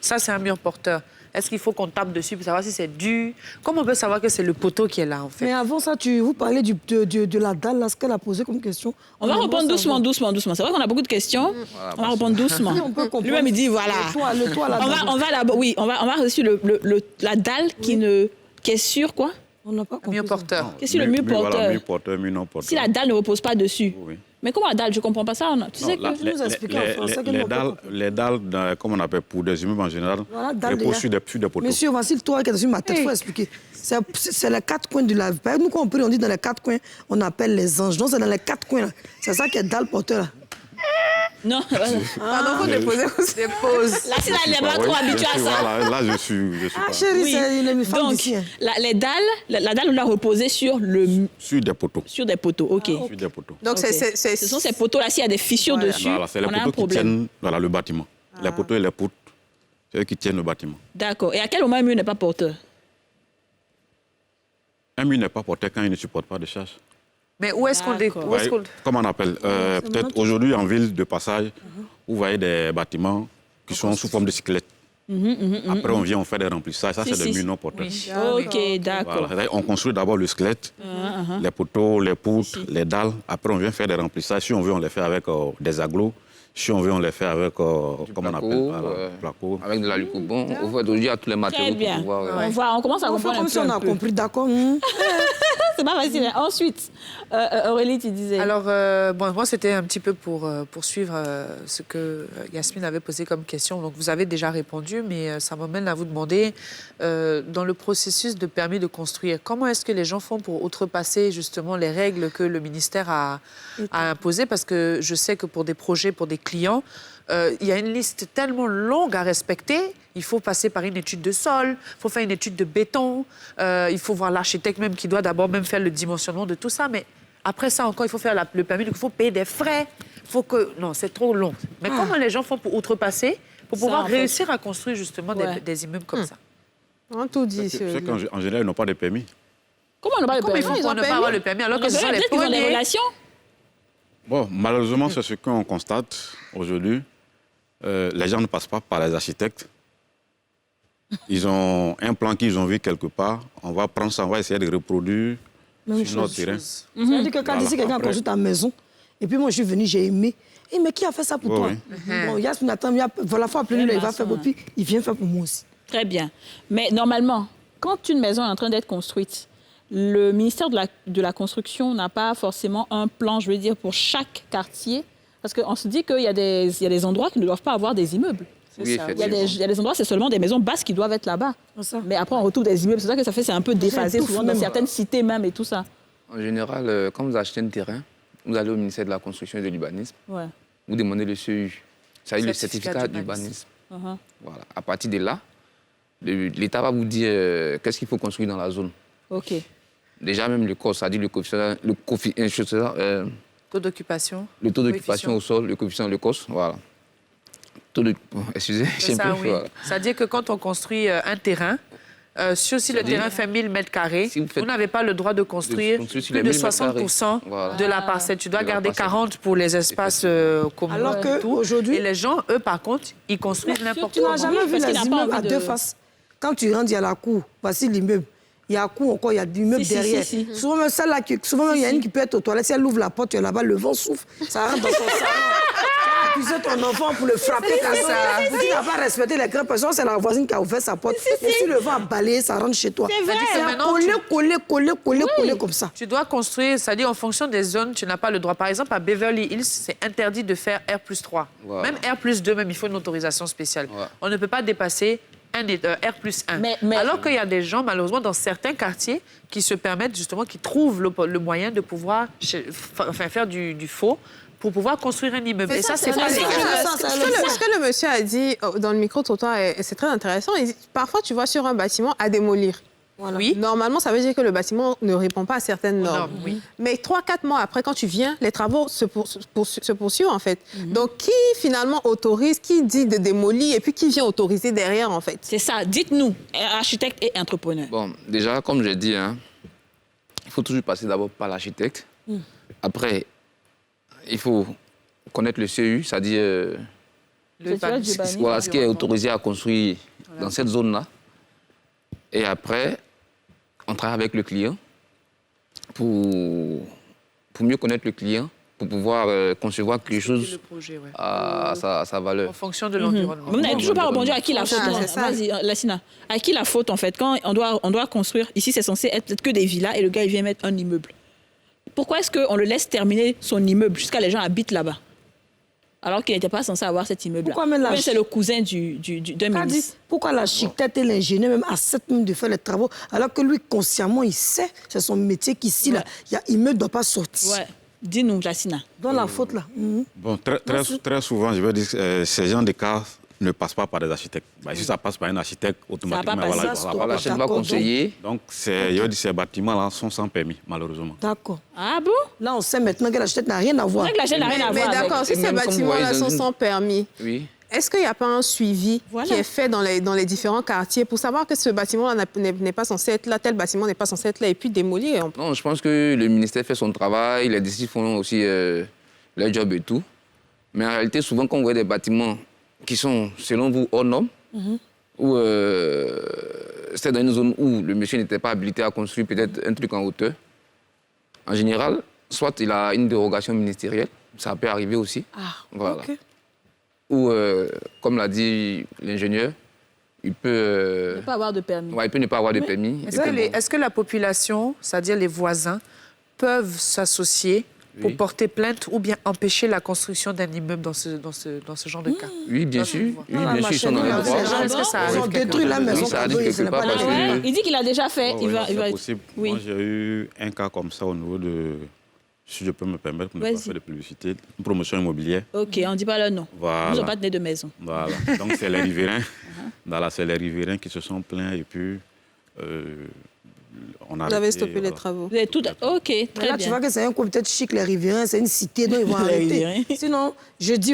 Speaker 3: ça, c'est un mur porteur? Est-ce qu'il faut qu'on tape dessus pour savoir si c'est dur? Comment on peut savoir que c'est le poteau qui est là, en fait?
Speaker 2: Mais avant ça, vous parlez de la dalle, là, ce qu'elle a posé comme question.
Speaker 1: On va répondre doucement. C'est vrai qu'on a beaucoup de questions. On va répondre doucement.
Speaker 2: On peut comprendre.
Speaker 1: Lui-même, il dit, voilà.
Speaker 2: Le toit, la dalle.
Speaker 1: On va d'abord, oui, on va reçu la dalle qui est sur quoi?
Speaker 2: On n'a pas compris.
Speaker 3: Mur porteur.
Speaker 1: Qu'est-ce que le mur
Speaker 7: Voilà,
Speaker 1: porteur?
Speaker 7: mur porteur, mur non porteur.
Speaker 1: Si la dalle ne repose pas dessus.
Speaker 7: Oui.
Speaker 1: Mais comment la dalle? Je ne comprends pas ça. Tu sais
Speaker 7: Non,
Speaker 1: que...
Speaker 2: nous expliquer en français que nous, on peut comprendre.
Speaker 7: les dalles, comme on appelle pour des immeubles en général,
Speaker 2: Voilà, dalle
Speaker 7: reposent
Speaker 2: déjà.
Speaker 7: sur des poteaux.
Speaker 2: Monsieur, voici le toit qui est sur ma tête, il faut expliquer. C'est les quatre coins de la... Nous, quand on dit dans les quatre coins, on appelle les anges. Donc, c'est dans les quatre coins, là. C'est ça qui est dalle porteur, là.
Speaker 1: Non.
Speaker 5: Pardon, vous déposez aussi.
Speaker 3: Dépose.
Speaker 1: Là, c'est là, il n'est pas
Speaker 7: Oui,
Speaker 1: trop
Speaker 7: bien
Speaker 1: habitué à
Speaker 7: sûr,
Speaker 1: ça.
Speaker 7: voilà, là, je suis
Speaker 2: Ah,
Speaker 7: pas.
Speaker 2: chérie,
Speaker 1: Oui.
Speaker 2: c'est une femme
Speaker 1: Donc,
Speaker 2: d'ici. Hein.
Speaker 1: les dalles, la dalle, on l'a reposée sur
Speaker 7: Sur des poteaux.
Speaker 1: des poteaux. OK.
Speaker 7: Sur des poteaux.
Speaker 5: Donc,
Speaker 1: Ok. Ce sont ces poteaux-là, s'il y a des fissures dessus,
Speaker 7: Voilà, c'est les
Speaker 1: on a un
Speaker 7: poteaux qui
Speaker 1: problème.
Speaker 7: tiennent voilà, le bâtiment. Les poteaux et les poutres, c'est eux qui tiennent le bâtiment.
Speaker 1: D'accord. Et à quel moment un mur n'est pas porteur?
Speaker 7: Un mur n'est pas porteur quand il ne supporte pas de charge.
Speaker 3: Mais où est-ce qu'on...
Speaker 1: D'accord.
Speaker 3: où est-ce qu'on-
Speaker 7: Comment on appelle peut-être aujourd'hui en ville de passage, vous voyez des bâtiments qui sont sous forme de squelette. Après, on vient, on fait des remplissages. Ça,
Speaker 1: Si,
Speaker 7: c'est
Speaker 1: si,
Speaker 7: des murs non porteurs.
Speaker 3: Oui.
Speaker 1: OK, d'accord.
Speaker 7: Voilà. C'est-à-dire, on construit d'abord le squelette, les poteaux, les poutres, les dalles. Après, on vient faire des remplissages. Si on veut, on les fait avec des agglos. Si on veut, on les fait avec, comment on
Speaker 8: placo,
Speaker 7: appelle, placo.
Speaker 8: Avec de la lucoubon. On va aujourd'hui à tous les
Speaker 1: Très
Speaker 8: matériaux
Speaker 1: bien.
Speaker 8: pour pouvoir...
Speaker 1: On commence à
Speaker 2: On fait
Speaker 1: comprendre
Speaker 2: comme
Speaker 1: un
Speaker 2: si
Speaker 1: peu.
Speaker 2: on a compris, d'accord.
Speaker 1: C'est pas facile. Ensuite, Aurélie, tu disais.
Speaker 3: Alors, bon, moi, c'était un petit peu pour poursuivre ce que Yasmine avait posé comme question. Donc, vous avez déjà répondu, mais ça m'amène à vous demander, dans le processus de permis de construire, comment est-ce que les gens font pour outrepasser justement les règles que le ministère a imposées? Parce que je sais que pour des projets, pour des clients, il y a une liste tellement longue à respecter. Il faut passer par une étude de sol, il faut faire une étude de béton, il faut voir l'architecte même qui doit d'abord même faire le dimensionnement de tout ça. Mais après ça encore, il faut faire le permis, il faut payer des frais. Faut que... Non, c'est trop long. Mais comment les gens font pour outrepasser, pour
Speaker 1: Ça,
Speaker 3: pouvoir
Speaker 1: en fait.
Speaker 3: réussir à construire justement
Speaker 1: Ouais.
Speaker 3: des immeubles comme ça?
Speaker 5: On tout dit.
Speaker 7: Ceux qui, en général, n'ont pas de permis.
Speaker 1: Comment on n'a pas le permis?
Speaker 3: Ils ne pas avoir le permis alors que ce sont les
Speaker 1: Peut-être qu'ils ont des
Speaker 3: premiers.
Speaker 1: relations.
Speaker 7: Bon, malheureusement, c'est ce qu'on constate aujourd'hui. Les gens ne passent pas par les architectes. Ils ont un plan qu'ils ont vu quelque part. On va prendre ça, on va essayer de reproduire sur notre terrain.
Speaker 2: C'est-à-dire que quand ici, quelqu'un a construit ta maison, et puis moi, je suis venu, j'ai aimé. Et mais qui a fait ça pour toi? Bon, Yasmine, attends, voilà, faut appeler lui, il va faire pour puis il vient faire pour moi aussi.
Speaker 1: Très bien. Mais normalement, quand une maison est en train d'être construite, le ministère de la Construction n'a pas forcément un plan, je veux dire, pour chaque quartier. Parce qu'on se dit qu'il y a des endroits qui ne doivent pas avoir des immeubles.
Speaker 8: Oui,
Speaker 1: Il y a des endroits, c'est seulement des maisons basses qui doivent être là-bas. Mais après, on retrouve des immeubles. C'est ça que ça fait, c'est un peu déphasé, souvent dans certaines cités même et tout ça.
Speaker 8: En général, quand vous achetez un terrain, vous allez au ministère de la Construction et de l'Urbanisme,
Speaker 1: Ouais.
Speaker 8: vous demandez le CEU, c'est-à-dire le certificat d'urbanisme. Voilà. À partir de là, l'État va vous dire qu'est-ce qu'il faut construire dans la zone.
Speaker 1: OK.
Speaker 8: Déjà, même le COS, c'est-à-dire
Speaker 3: Taux d'occupation.
Speaker 8: le taux d'occupation au sol, le coefficient, le COS, voilà. Excusez,
Speaker 3: C'est ça, oui.
Speaker 8: voilà.
Speaker 3: C'est-à-dire que quand on construit un terrain, si le terrain fait 1000 mètres carrés,
Speaker 8: Si vous
Speaker 3: n'avez pas le droit de construire
Speaker 8: construire sur
Speaker 3: plus
Speaker 8: les
Speaker 3: de
Speaker 8: 1000 mètres carrés.
Speaker 3: 60%
Speaker 8: Voilà.
Speaker 3: de la parcelle. Tu dois
Speaker 8: De la
Speaker 3: garder
Speaker 8: parcelle.
Speaker 3: 40 pour les espaces communs.
Speaker 2: Alors
Speaker 3: et
Speaker 2: que
Speaker 3: tout.
Speaker 2: aujourd'hui-
Speaker 3: Et les gens, eux, par contre, ils construisent n'importe
Speaker 2: Tu n'as
Speaker 3: comment.
Speaker 2: jamais vu
Speaker 1: parce qu'il
Speaker 2: les
Speaker 1: n'a pas
Speaker 2: immeubles à
Speaker 1: envie de-
Speaker 2: deux faces. Quand tu rentres, il y a la cour. Voici l'immeuble. Il y a la cour encore, il y a l'immeuble
Speaker 1: Si,
Speaker 2: derrière.
Speaker 1: si.
Speaker 2: Souvent, même celle-là, souvent, même, il y a une qui peut être aux toilettes. Si elle ouvre la porte, tu es là-bas, le vent souffle. Ça rentre dans son salon. Accuser ton enfant pour le frapper. Comme ça. Tu n'as pas respecté les grandes personnes. C'est la voisine qui a ouvert sa porte. Et si le vent a balayé, ça rentre chez toi.
Speaker 1: C'est vrai.
Speaker 2: C'est
Speaker 3: Maintenant,
Speaker 2: collé comme ça.
Speaker 3: Tu dois construire, c'est-à-dire en fonction des zones, tu n'as pas le droit. Par exemple, à Beverly Hills, c'est interdit de faire R+3.
Speaker 8: Voilà.
Speaker 3: Même R+2, même, il faut une autorisation spéciale.
Speaker 8: Ouais.
Speaker 3: On ne peut pas dépasser R+1.
Speaker 1: Mais-
Speaker 3: Alors qu'il y a des gens, malheureusement, dans certains quartiers, qui se permettent justement, qui trouvent le moyen de pouvoir faire du faux pour pouvoir construire un immeuble. Et ça, c'est pas légal.
Speaker 5: Ce que le monsieur a dit dans le micro-trottoir, c'est très intéressant. Il dit, parfois, tu vois sur un bâtiment à démolir.
Speaker 3: Oui.
Speaker 5: Normalement, ça veut dire que le bâtiment ne répond pas à certaines normes.
Speaker 3: normes, oui.
Speaker 5: Mais 3-4 mois après, quand tu viens, les travaux se poursuivent, en fait. Donc, qui finalement autorise, qui dit de démolir et puis qui vient autoriser derrière, en fait?
Speaker 1: C'est ça. Dites-nous, architecte et entrepreneur.
Speaker 8: Bon, déjà, comme j'ai dit, hein, il faut toujours passer d'abord par l'architecte. Après, il faut connaître le CEU, c'est-à-dire voilà, ce qui est autorisé à construire dans cette zone-là. Et après, on travaille avec le client pour mieux connaître le client, pour pouvoir concevoir quelque chose
Speaker 3: Le projet, ouais.
Speaker 8: à sa valeur.
Speaker 3: En fonction de l'environnement.
Speaker 1: Vous n'avez toujours pas répondu à qui la faute.
Speaker 5: c'est ça.
Speaker 1: Vas-y, Lassina. À qui la faute, en fait, quand on doit construire, ici, c'est censé être peut-être que des villas et le gars, il vient mettre un immeuble. Pourquoi est-ce qu'on le laisse terminer son immeuble jusqu'à les gens habitent là-bas alors qu'il n'était pas censé avoir cet immeuble-là?
Speaker 2: Pourquoi même
Speaker 1: c'est le cousin d'un
Speaker 2: T'as dit,
Speaker 1: ministre.
Speaker 2: pourquoi l'architecte et l'ingénieur même acceptent même de faire les travaux alors que lui, consciemment, il sait, c'est son métier qu'ici, là, immeuble ne doit pas sortir.
Speaker 1: Ouais. Dis-nous, Lassina.
Speaker 2: Dans la faute, là.
Speaker 7: Bon, très souvent, je veux dire, ces gens de cas ne passent pas par des architectes. Bah, si ça passe par un architecte, automatiquement,
Speaker 1: pas
Speaker 7: voilà,
Speaker 1: passé.
Speaker 8: Voilà, chef va
Speaker 2: D'accord,
Speaker 8: conseiller.
Speaker 7: Donc, je veux dire, ces bâtiments-là sont sans permis, malheureusement.
Speaker 2: D'accord.
Speaker 1: Ah bon?
Speaker 2: Là, on sait maintenant que l'architecte n'a rien à voir.
Speaker 1: C'est vrai que la chaîne n'a rien à
Speaker 5: Mais
Speaker 1: voir avec.
Speaker 5: d'accord, si
Speaker 8: Et
Speaker 5: ces
Speaker 8: même comme
Speaker 5: bâtiments-là
Speaker 8: vous voyez,
Speaker 5: sont sans permis,
Speaker 8: Oui.
Speaker 5: est-ce qu'il n'y a pas un suivi
Speaker 1: Voilà.
Speaker 5: qui est fait dans les différents quartiers pour savoir que ce bâtiment-là n'est pas censé être là, tel bâtiment n'est pas censé être là, et puis démolir?
Speaker 8: Non, je pense que le ministère fait son travail, les districts font aussi leur job et tout. Mais en réalité, souvent, quand on voit des bâtiments qui sont, selon vous, hors normes, ou c'est dans une zone où le monsieur n'était pas habilité à construire peut-être un truc en hauteur, en général, soit il a une dérogation ministérielle, ça peut arriver aussi.
Speaker 2: Ah,
Speaker 8: Voilà.
Speaker 2: ok.
Speaker 8: Ou, comme l'a dit l'ingénieur, il peut,
Speaker 1: Ne pas avoir de permis.
Speaker 8: il peut ne pas avoir de permis.
Speaker 3: Est-ce que, est-ce que la population, c'est-à-dire les voisins, peuvent s'associer pour
Speaker 8: Oui.
Speaker 3: porter plainte ou bien empêcher la construction d'un immeuble dans ce genre de cas?
Speaker 8: Oui, bien sûr. Oui,
Speaker 2: Dans la
Speaker 8: bien sûr, ils sont dans
Speaker 2: machine,
Speaker 8: le droit.
Speaker 3: Est-ce que ça
Speaker 2: Ils ont
Speaker 3: arrive
Speaker 2: détruit la maison.
Speaker 8: Oui, ça arrive
Speaker 2: pour eux,
Speaker 8: quelque
Speaker 2: ce n'est
Speaker 8: part
Speaker 2: pas
Speaker 8: parce
Speaker 2: la-
Speaker 8: que-
Speaker 1: Ouais, il dit qu'il a déjà fait.
Speaker 7: Oui, c'est possible.
Speaker 1: Oui.
Speaker 7: Moi, j'ai eu un cas comme ça au niveau de, si je peux me permettre, pour ne pas
Speaker 1: Vas-y.
Speaker 7: faire de publicité, une promotion immobilière.
Speaker 1: OK, on ne dit pas le nom.
Speaker 7: Voilà.
Speaker 1: Ils n'ont pas tenu de maison.
Speaker 7: Voilà. Donc, c'est les riverains. Voilà, c'est les riverains qui se sont plaints et puis on a
Speaker 5: Vous avez
Speaker 7: arrêté,
Speaker 5: stoppé les
Speaker 7: voilà.
Speaker 5: travaux.
Speaker 1: Vous êtes tout... OK,
Speaker 2: Mais
Speaker 1: très
Speaker 2: là,
Speaker 1: bien.
Speaker 2: tu vois que c'est un coup peut-être chic, les riverains, c'est une cité, donc ils vont
Speaker 1: Les
Speaker 2: arrêter.
Speaker 1: riverains.
Speaker 2: Sinon, je dis,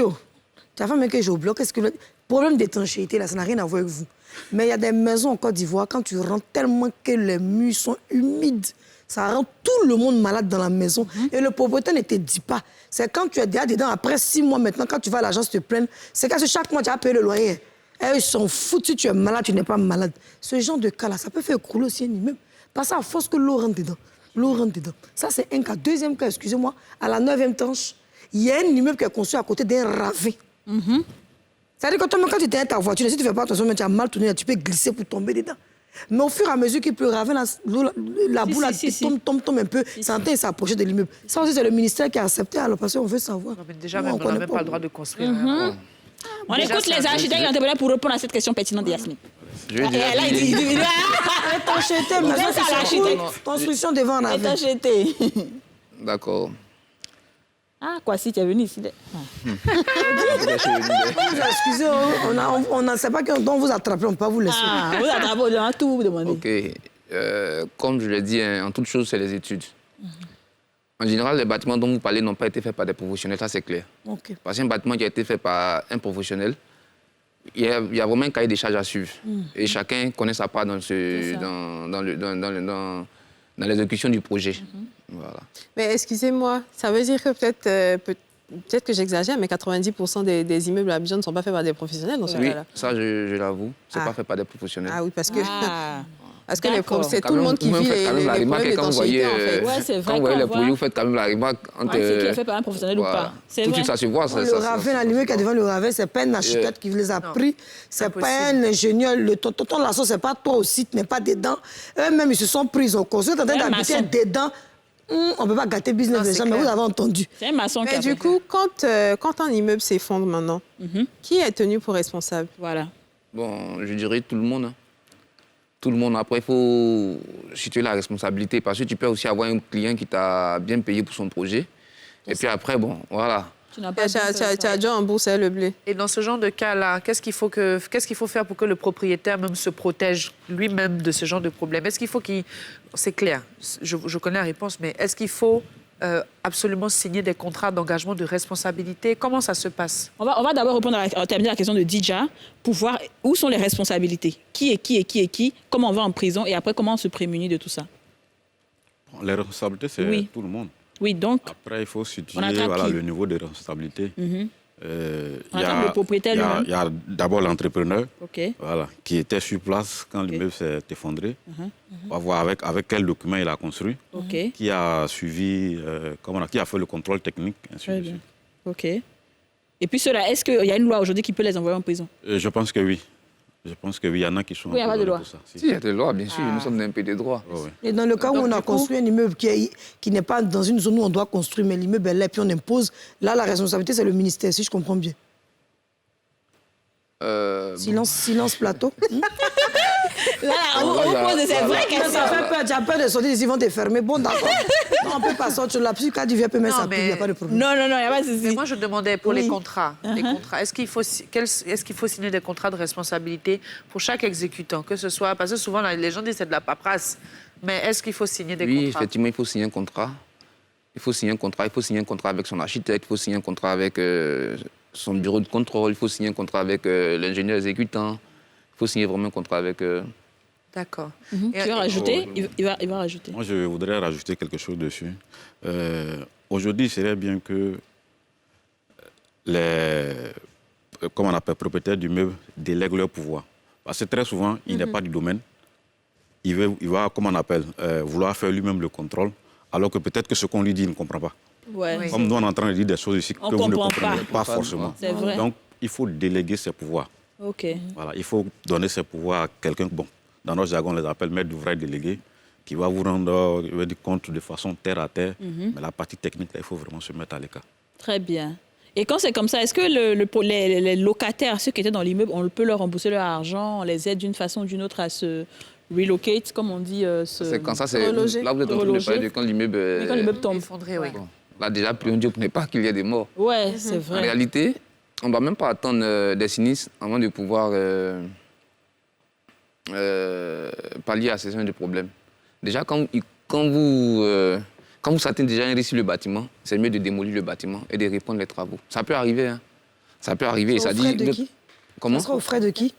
Speaker 2: tu as fait même que j'ai au bloc, est-ce que le problème d'étanchéité, là, ça n'a rien à voir avec vous. Mais il y a des maisons en Côte d'Ivoire, quand tu rentres tellement que les murs sont humides, ça rend tout le monde malade dans la maison. Et le propriétaire ne te dit pas. C'est quand tu es déjà dedans, après 6 mois maintenant, quand tu vas à l'agence te plaindre, c'est que chaque mois, tu as payé le loyer. Et ils s'en foutent si tu es malade, tu n'es pas malade. Ce genre de cas-là, ça peut faire écrouler aussi un immeuble. Parce qu'à force que l'eau rentre dedans. L'eau rentre dedans. Ça, c'est un cas. Deuxième cas, excusez-moi, à la 9e tranche, il y a un immeuble qui est construit à côté d'un ravin. C'est-à-dire que toi, quand tu es dans ta voiture, si tu ne fais pas attention, tu as mal tourné, tu peux glisser pour tomber dedans. Mais au fur et à mesure qu'il pleut, ravin, la boule tombe un peu, ça entend s'approcher de l'immeuble. Ça aussi, c'est le ministère qui a accepté, alors parce qu'on veut savoir.
Speaker 3: Non, mais déjà, on n'a même pas le droit de construire.
Speaker 1: On écoute les architectes et entrepreneurs pour répondre à cette question pertinente de Yasmine.
Speaker 8: Je vais dire...
Speaker 2: Étanchéité, maison qui se construction devant un ravin.
Speaker 1: Étanchéité.
Speaker 8: D'accord.
Speaker 1: Ah, quoi, si tu es venu ici.
Speaker 2: Excusez, on ne sait pas qu'on vous attrape, on ne peut pas vous laisser.
Speaker 1: Ah, vous attrapez, on a tout vous demander.
Speaker 8: Ok. Comme je l'ai dit, en toute chose, c'est les études. En général, les bâtiments dont vous parlez n'ont pas été faits par des professionnels, ça c'est clair.
Speaker 2: Okay.
Speaker 8: Parce qu'un bâtiment qui a été fait par un professionnel, il y a vraiment un cahier des charges à suivre. Et chacun connaît sa part dans l'exécution du projet. Voilà.
Speaker 5: Mais excusez-moi, ça veut dire que peut-être que j'exagère, mais 90% des immeubles à Abidjan ne sont pas faits par des professionnels dans ce cas-là.
Speaker 8: Oui, ça je l'avoue, c'est pas fait par des professionnels.
Speaker 5: Ah oui, parce que... Parce que c'est
Speaker 8: Quand
Speaker 5: tout le
Speaker 8: même,
Speaker 5: monde qui
Speaker 8: vous
Speaker 5: vit
Speaker 8: faites quand même la remarque quand vous voyez,
Speaker 5: en fait.
Speaker 1: Ouais, c'est vrai.
Speaker 8: quand vous voyez les projets, vous faites quand même la remarque entre...
Speaker 1: C'est qui est fait par un professionnel ou pas. C'est
Speaker 8: Tout de
Speaker 1: vrai.
Speaker 8: suite, ça se voit.
Speaker 2: Le ravin, l'animal qui est devant le ravin, ce n'est pas un architecte qui les a pris, ce n'est pas un ingénieur. Le tonton Lasso, ce n'est pas toi aussi, tu n'es pas dedans. Eux-mêmes, ils se sont pris, ils ont construit, ils sont en train d'habiter dedans. On ne peut pas gâter le business des gens, mais vous avez entendu.
Speaker 1: C'est un maçon qui a
Speaker 5: Mais du coup, quand un immeuble s'effondre maintenant, qui est tenu pour responsable?
Speaker 1: Voilà.
Speaker 8: Bon, je dirais tout le monde. Hein. Tout le monde. Après, il faut situer la responsabilité parce que tu peux aussi avoir un client qui t'a bien payé pour son projet. Et puis après, bon, voilà.
Speaker 5: Tu as déjà emboursé le blé.
Speaker 3: Et dans ce genre de cas-là, qu'est-ce qu'il faut faire pour que le propriétaire même se protège lui-même de ce genre de problème? Est-ce qu'il faut c'est clair, je connais la réponse, mais est-ce qu'il faut absolument signer des contrats d'engagement de responsabilité? Comment ça se passe?
Speaker 1: On va d'abord répondre terminer la question de Dija pour voir où sont les responsabilités. Qui est qui, comment on va en prison et après comment on se prémunit de tout ça.
Speaker 7: Les responsabilités, c'est tout le monde.
Speaker 1: Oui, donc...
Speaker 7: Après, il faut situer le niveau de responsabilité.
Speaker 1: En termes de propriétaire lui-même.
Speaker 7: Il y a d'abord l'entrepreneur qui était sur place quand l'immeuble s'est effondré. On va voir avec quel document il a construit, qui a suivi, qui a fait le contrôle technique, ainsi de suite.
Speaker 1: OK. Et puis cela, est-ce qu'il y a une loi aujourd'hui qui peut les envoyer en prison?
Speaker 7: Je pense que oui. Je pense qu'il y en a qui sont...
Speaker 1: Oui, il n'y a pas de loi.
Speaker 8: Si, il y a des lois, bien sûr. Nous sommes dans un pays de droit.
Speaker 2: Et dans le cas où on a construit un immeuble qui n'est pas dans une zone où on doit construire, mais l'immeuble est là, puis on impose, là, la responsabilité, c'est le ministère, si je comprends bien. Silence plateau.
Speaker 1: Là, on pose des vraies questions.
Speaker 2: Ça fait peur, tu as peur de sortir, ils vont te fermer. Bon, d'accord. Non, on ne peut pas sortir là. Puis quand tu viens, peut mettre sa pub, il n'y a pas de problème.
Speaker 1: Non, il n'y a pas de souci.
Speaker 3: Mais moi, je demandais pour les contrats. Est-ce qu'il faut signer des contrats de responsabilité pour chaque exécutant, que ce soit... Parce que souvent, les gens disent que c'est de la paperasse. Mais est-ce qu'il faut signer des contrats?
Speaker 8: Oui, effectivement, il faut signer un contrat. Il faut signer un contrat avec son architecte, il faut signer un contrat avec son bureau de contrôle, il faut signer un contrat avec l'ingénieur exécutant, il faut signer vraiment un contrat avec...
Speaker 3: D'accord.
Speaker 1: Tu vas rajouter? Il va rajouter.
Speaker 7: Moi, je voudrais rajouter quelque chose dessus. Aujourd'hui, il serait bien que les propriétaires d'immeubles délèguent leur pouvoir. Parce que très souvent, il n'est pas du domaine. Il va vouloir faire lui-même le contrôle, alors que peut-être que ce qu'on lui dit, il ne comprend pas.
Speaker 1: Ouais.
Speaker 7: Comme nous, on est en train de dire des choses ici que vous ne comprenez pas forcément.
Speaker 1: C'est vrai.
Speaker 7: Donc, il faut déléguer ses pouvoirs.
Speaker 1: OK.
Speaker 7: Voilà, il faut donner ses pouvoirs à quelqu'un, dans notre jargon, on les appelle maître d'ouvrage délégué, qui va vous rendre compte de façon terre à terre. Mais la partie technique, là, il faut vraiment se mettre à l'écart.
Speaker 1: Très bien. Et quand c'est comme ça, est-ce que les locataires, ceux qui étaient dans l'immeuble, on peut leur rembourser leur argent, on les aide d'une façon ou d'une autre à se relocate, comme on dit
Speaker 8: C'est quand ça, c'est... Là, vous êtes en train de parler de quand l'immeuble
Speaker 1: tombe.
Speaker 3: Effondré, oui.
Speaker 8: Là, déjà, plus on dit qu'on n'est pas qu'il y a des morts.
Speaker 1: Ouais, c'est vrai.
Speaker 8: En réalité, on ne va même pas attendre des sinistres avant de pouvoir pallier à ce genre de problème. Déjà, quand vous sentez déjà un risque sur le bâtiment, c'est mieux de démolir le bâtiment et de répondre les travaux. Ça peut arriver, hein. Ça peut arriver.
Speaker 2: Ça sera aux frais de qui?
Speaker 8: Comment?
Speaker 2: Ça sera aux frais de qui?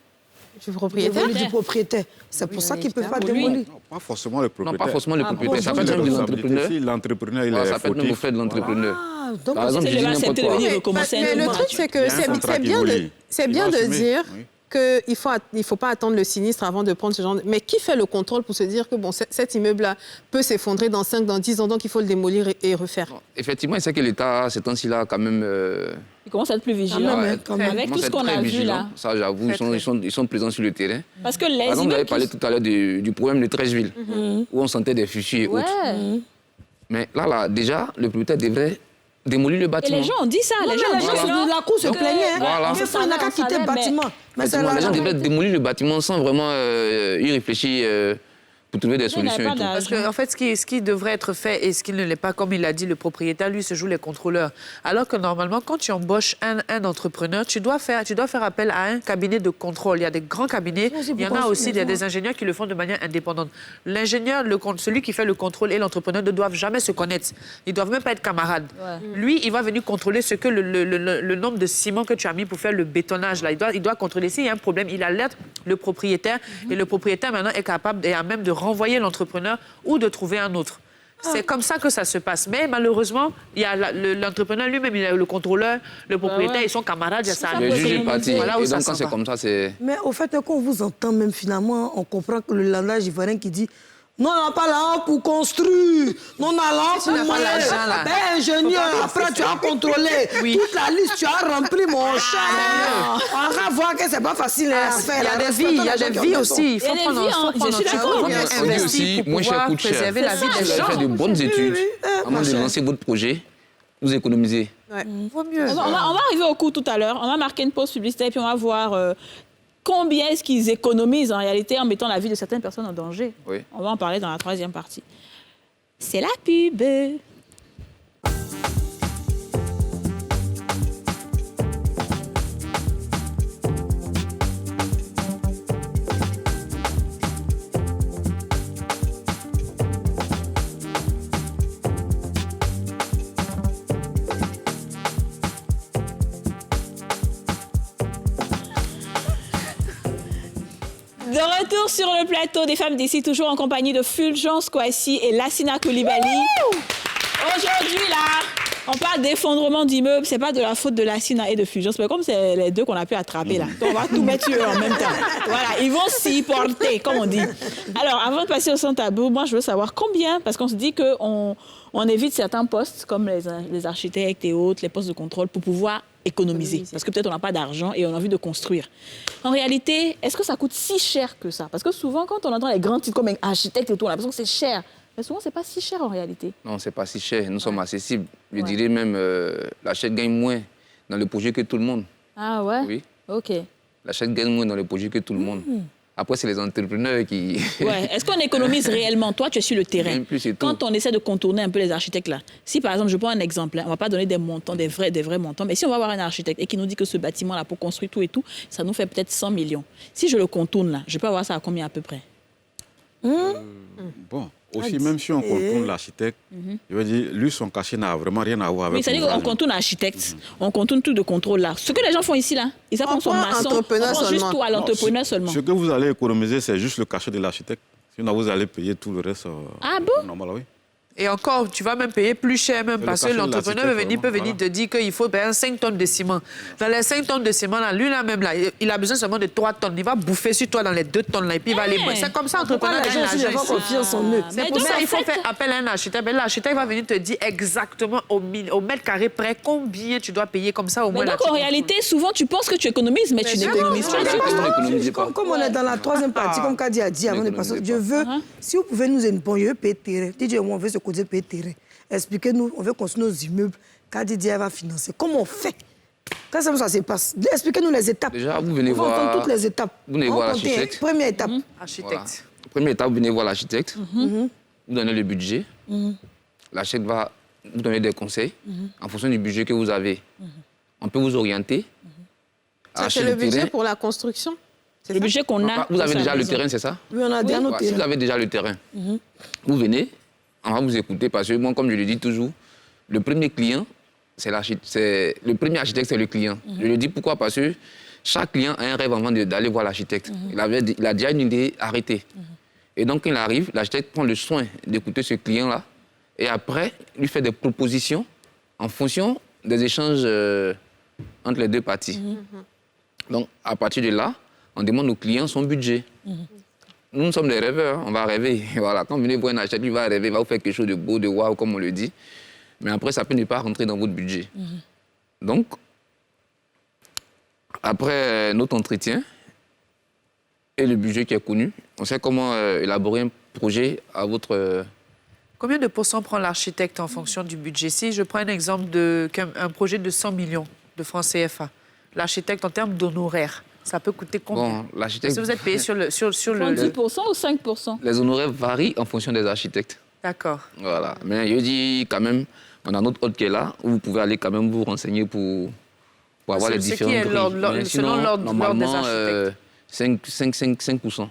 Speaker 5: Du propriétaire.
Speaker 2: Du propriétaire. C'est pour ça qu'ils ne peuvent pas démolir.
Speaker 7: Non, pas forcément le propriétaire.
Speaker 8: Non, pas forcément le propriétaire. Ça peut être même de l'entrepreneur.
Speaker 7: Si l'entrepreneur, il
Speaker 8: Voilà,
Speaker 7: est
Speaker 8: ça peut être même au
Speaker 7: fautif.
Speaker 8: fait de l'entrepreneur.
Speaker 2: Ah, donc
Speaker 8: Par exemple,
Speaker 1: c'est
Speaker 8: je dis
Speaker 1: le
Speaker 8: n'importe
Speaker 1: accepter
Speaker 8: quoi.
Speaker 1: de venir recommencer
Speaker 5: Mais
Speaker 1: un
Speaker 5: le
Speaker 1: nouveau
Speaker 5: truc,
Speaker 1: match.
Speaker 5: c'est que
Speaker 7: Il y a un contrat
Speaker 5: c'est
Speaker 7: qui
Speaker 5: bien,
Speaker 7: relie.
Speaker 5: c'est
Speaker 7: Il
Speaker 5: bien
Speaker 7: va
Speaker 5: de
Speaker 7: assumer.
Speaker 5: dire
Speaker 7: Oui.
Speaker 5: qu'il ne faut pas attendre le sinistre avant de prendre ce genre de... Mais qui fait le contrôle pour se dire que bon, cet immeuble-là peut s'effondrer dans 5, dans 10 ans, donc il faut le démolir et refaire?
Speaker 8: Non, effectivement, c'est que l'État, ces temps-ci-là, quand même...
Speaker 1: Il commence à être plus vigilant.
Speaker 2: quand même.
Speaker 1: Avec
Speaker 8: commence
Speaker 1: tout
Speaker 8: à
Speaker 1: ce
Speaker 8: être
Speaker 1: qu'on
Speaker 8: très
Speaker 1: a vu
Speaker 8: vigilant.
Speaker 1: là.
Speaker 8: Ça, j'avoue, ils sont présents sur le terrain.
Speaker 1: Parce que les
Speaker 8: Par exemple, vous avez
Speaker 1: immeubles
Speaker 8: parlé
Speaker 1: qui-
Speaker 8: tout à l'heure du problème de Treichville, où on sentait des fichiers et
Speaker 1: Ouais.
Speaker 8: autres. Mais là, déjà, le propriétaire devrait démolir le
Speaker 1: Et
Speaker 8: bâtiment.
Speaker 1: les gens ont dit ça.
Speaker 2: Non,
Speaker 1: les
Speaker 2: mais
Speaker 1: gens ont
Speaker 2: les
Speaker 1: dit
Speaker 2: gens
Speaker 1: ça.
Speaker 2: de la cour se
Speaker 1: Donc,
Speaker 2: plaignaient.
Speaker 8: voilà.
Speaker 2: Des fois, il n'a qu'à quitter le
Speaker 1: mais-
Speaker 2: bâtiment. Mais c'est
Speaker 8: Effectivement, les gens
Speaker 2: là.
Speaker 8: devraient démolir le bâtiment sans vraiment y réfléchir pour trouver des
Speaker 1: Il n'y
Speaker 8: solutions
Speaker 1: avait
Speaker 8: et
Speaker 1: pas
Speaker 8: tout.
Speaker 3: Parce qu'en fait, ce qui devrait être fait et ce qui ne l'est pas, comme il l'a dit, le propriétaire, lui, se joue les contrôleurs. Alors que normalement, quand tu embauches un entrepreneur, tu dois faire appel à un cabinet de contrôle. Il y a des grands cabinets, il y en a aussi, il y a des ingénieurs qui le font de manière indépendante. L'ingénieur, celui qui fait le contrôle et l'entrepreneur ne doivent jamais se connaître. Ils ne doivent même pas être camarades. Lui, il va venir contrôler ce que le nombre de ciment que tu as mis pour faire le bétonnage. Là. Il doit contrôler. S'il y a un problème, il alerte le propriétaire et le propriétaire maintenant est capable et à même de renvoyer l'entrepreneur ou de trouver un autre. C'est comme ça que ça se passe. Mais malheureusement, il y a l'entrepreneur lui-même, il a le contrôleur, le propriétaire, ils sont camarades, il y a ça.
Speaker 8: Le juge est parti.
Speaker 3: Voilà où
Speaker 8: Et
Speaker 3: ça
Speaker 8: donc, quand
Speaker 3: s'en
Speaker 8: c'est
Speaker 3: va.
Speaker 8: comme ça, c'est...
Speaker 2: Mais au fait, quand on vous entend, même finalement, on comprend que le langage ivoirien qui dit non, on n'a pas l'argent pour construire. Non, on a l'argent
Speaker 3: Tu n'as
Speaker 2: pour
Speaker 3: pas l'argent, là.
Speaker 2: Ben, ingénieur, après, tu as contrôlé. Toute la liste, tu as rempli, mon cher. On va voir que c'est pas facile à faire.
Speaker 3: Il y a des vies, il y a des vies aussi. Il faut
Speaker 1: Il y a des
Speaker 3: prendre
Speaker 1: vies,
Speaker 3: en
Speaker 1: hein. Je suis d'accord.
Speaker 8: On dit aussi, moins cher coûte cher.
Speaker 3: préserver la vie
Speaker 8: Si
Speaker 3: des
Speaker 8: vous avez
Speaker 3: gens.
Speaker 8: fait de bonnes études, avant de lancer votre projet, vous économisez.
Speaker 3: Vaut mieux.
Speaker 1: On va arriver au coup tout à l'heure. On va marquer une pause publicitaire puis on va voir combien est-ce qu'ils économisent en réalité en mettant la vie de certaines personnes en danger.
Speaker 8: Oui.
Speaker 1: On va en parler dans la troisième partie. C'est la pub. De retour sur le plateau des femmes d'ici, toujours en compagnie de Fulgence Kouassi et Lassina Coulibaly. Aujourd'hui, là, on parle d'effondrement d'immeubles. C'est pas de la faute de Lassina et de Fulgence, mais comme c'est les deux qu'on a pu attraper, là, donc on va tout mettre sur eux en même temps. Voilà, ils vont s'y porter, comme on dit. Alors, avant de passer au sans tabou, moi, je veux savoir combien, parce qu'on se dit qu'on évite certains postes, comme les architectes et autres, les postes de contrôle, pour pouvoir économiser. Parce que peut-être on n'a pas d'argent et on a envie de construire. En réalité, est-ce que ça coûte si cher que ça? Parce que souvent, quand on entend les grands titres comme architecte et tout, on a l'impression que c'est cher. Mais souvent, c'est pas si cher en réalité.
Speaker 8: Non, c'est pas si cher. Nous sommes accessibles. Je dirais même, l'achat gagne moins dans le projet que tout le monde.
Speaker 1: Ah ouais?
Speaker 8: Oui.
Speaker 1: OK.
Speaker 8: L'achat gagne moins dans le projet que tout le monde. Après, c'est les entrepreneurs qui...
Speaker 1: Ouais. Est-ce qu'on économise réellement? Toi, tu es sur le terrain.
Speaker 8: Même plus, c'est tout.
Speaker 1: Quand on essaie de contourner un peu les architectes là, si par exemple, je prends un exemple, hein, on va pas donner des montants, des vrais montants, mais si on va avoir un architecte et qui nous dit que ce bâtiment là pour construire tout et tout, ça nous fait peut-être 100 millions. Si je le contourne là, je peux avoir ça à combien à peu près?
Speaker 7: Bon, aussi, même si on contourne l'architecte, je veux dire, lui, son cachet n'a vraiment rien à voir avec
Speaker 1: Oui, c'est-à-dire
Speaker 7: l'ouvrage.
Speaker 1: qu'on contourne l'architecte, on contourne tout de contrôle là. Ce que les gens font ici là, ils savent qu'on sont
Speaker 5: prend
Speaker 1: maçons,
Speaker 5: entrepreneur
Speaker 1: on prend juste
Speaker 5: seulement.
Speaker 1: tout à l'entrepreneur seulement.
Speaker 7: Ce que vous allez économiser, c'est juste le cachet de l'architecte. Sinon, vous allez payer tout le reste.
Speaker 1: Ah bon?
Speaker 7: Normal, oui.
Speaker 3: Et encore, tu vas même payer plus cher même
Speaker 7: C'est
Speaker 3: parce
Speaker 7: le
Speaker 3: que
Speaker 7: cachet de
Speaker 3: l'entrepreneur
Speaker 7: l'architecte,
Speaker 3: peut venir
Speaker 7: voilà.
Speaker 3: te dire qu'il faut payer 5 tonnes de ciment. Dans les 5 tonnes de ciment, là, lui là même, là, il a besoin seulement de 3 tonnes. Il va bouffer sur toi dans les 2 tonnes là, et puis il va aller... C'est comme ça,
Speaker 2: Pourquoi
Speaker 3: l'entrepreneur
Speaker 2: les
Speaker 3: gagne
Speaker 2: gens aussi
Speaker 3: l'argent
Speaker 2: n'ont pas
Speaker 3: ici.
Speaker 2: confiance en eux?
Speaker 1: Mais
Speaker 3: C'est pour
Speaker 1: donc,
Speaker 3: ça
Speaker 1: en
Speaker 3: qu'il faut
Speaker 1: fait-
Speaker 3: faire appel à un architecte. Mais l'architecte va venir te dire exactement au mètre carré près combien tu dois payer. Comme ça, au moins...
Speaker 1: Mais
Speaker 3: là,
Speaker 1: donc,
Speaker 3: tu
Speaker 1: en
Speaker 3: contrôles.
Speaker 1: réalité, souvent, tu penses que tu économises, mais tu n'économises pas.
Speaker 8: Vous n'économisez pas.
Speaker 2: Comme on est dans la troisième partie, comme Kadi a dit avant de passer, je veux, si vous pouvez nous aider, je veux payer terrain. DJ et moi, on veut se côté payer terrain. Expliquez-nous, on veut construire nos immeubles. Kadi dit, elle va financer. Comment on fait? Quand ça se passe, expliquez-nous les étapes.
Speaker 8: Déjà, vous venez
Speaker 2: On va entendre
Speaker 8: voir...
Speaker 2: toutes les étapes.
Speaker 8: Vous venez
Speaker 2: On
Speaker 8: voir
Speaker 2: compte,
Speaker 8: l'architecte.
Speaker 2: Première étape.
Speaker 8: Voilà.
Speaker 3: Architecte.
Speaker 8: Première étape, vous venez voir l'architecte. Vous donnez le budget. L'architecte va vous donner des conseils en fonction du budget que vous avez. On peut vous orienter.
Speaker 5: Ça,
Speaker 8: acheter
Speaker 5: c'est le
Speaker 8: du
Speaker 5: budget
Speaker 8: terrain.
Speaker 5: pour la construction. C'est
Speaker 1: Le
Speaker 5: ça?
Speaker 1: budget qu'on a.
Speaker 8: Vous avez
Speaker 1: pour
Speaker 8: déjà
Speaker 1: sa
Speaker 8: le
Speaker 1: maison.
Speaker 8: terrain, c'est ça?
Speaker 2: Oui, on a déjà nos
Speaker 8: Voilà, si vous
Speaker 2: terrains.
Speaker 8: avez déjà le terrain, vous venez, on va vous écouter parce que moi, comme je le dis toujours, le premier client, le premier architecte, c'est le client. Je le dis pourquoi? Parce que chaque client a un rêve avant d'aller voir l'architecte. Il a déjà une idée arrêtée. Et donc, quand il arrive, l'architecte prend le soin d'écouter ce client-là et après, lui fait des propositions en fonction des échanges entre les deux parties. Donc, à partir de là, on demande au client son budget. Nous sommes des rêveurs, on va rêver. Voilà. Quand vous venez voir un architecte, il va rêver, il va vous faire quelque chose de beau, de waouh, comme on le dit. Mais après, ça peut ne pas rentrer dans votre budget. Donc, après notre entretien et le budget qui est connu, on sait comment élaborer un projet à votre...
Speaker 3: Combien de pourcents prend l'architecte en fonction du budget? Si je prends un exemple d'un projet de 100 millions de francs CFA, l'architecte, en termes d'honoraires, ça peut coûter combien?
Speaker 8: Bon, l'architecte...
Speaker 3: Est-ce que vous êtes payé sur le...
Speaker 1: 10% ou 5%?
Speaker 8: Les honoraires varient en fonction des architectes.
Speaker 3: D'accord.
Speaker 8: Voilà. Mais je dis quand même, on a notre hôte qui est là, où vous pouvez aller quand même vous renseigner pour avoir les différents prix.
Speaker 3: Selon l'ordre des
Speaker 8: normalement,
Speaker 3: architectes.
Speaker 8: 5%.
Speaker 3: 5%.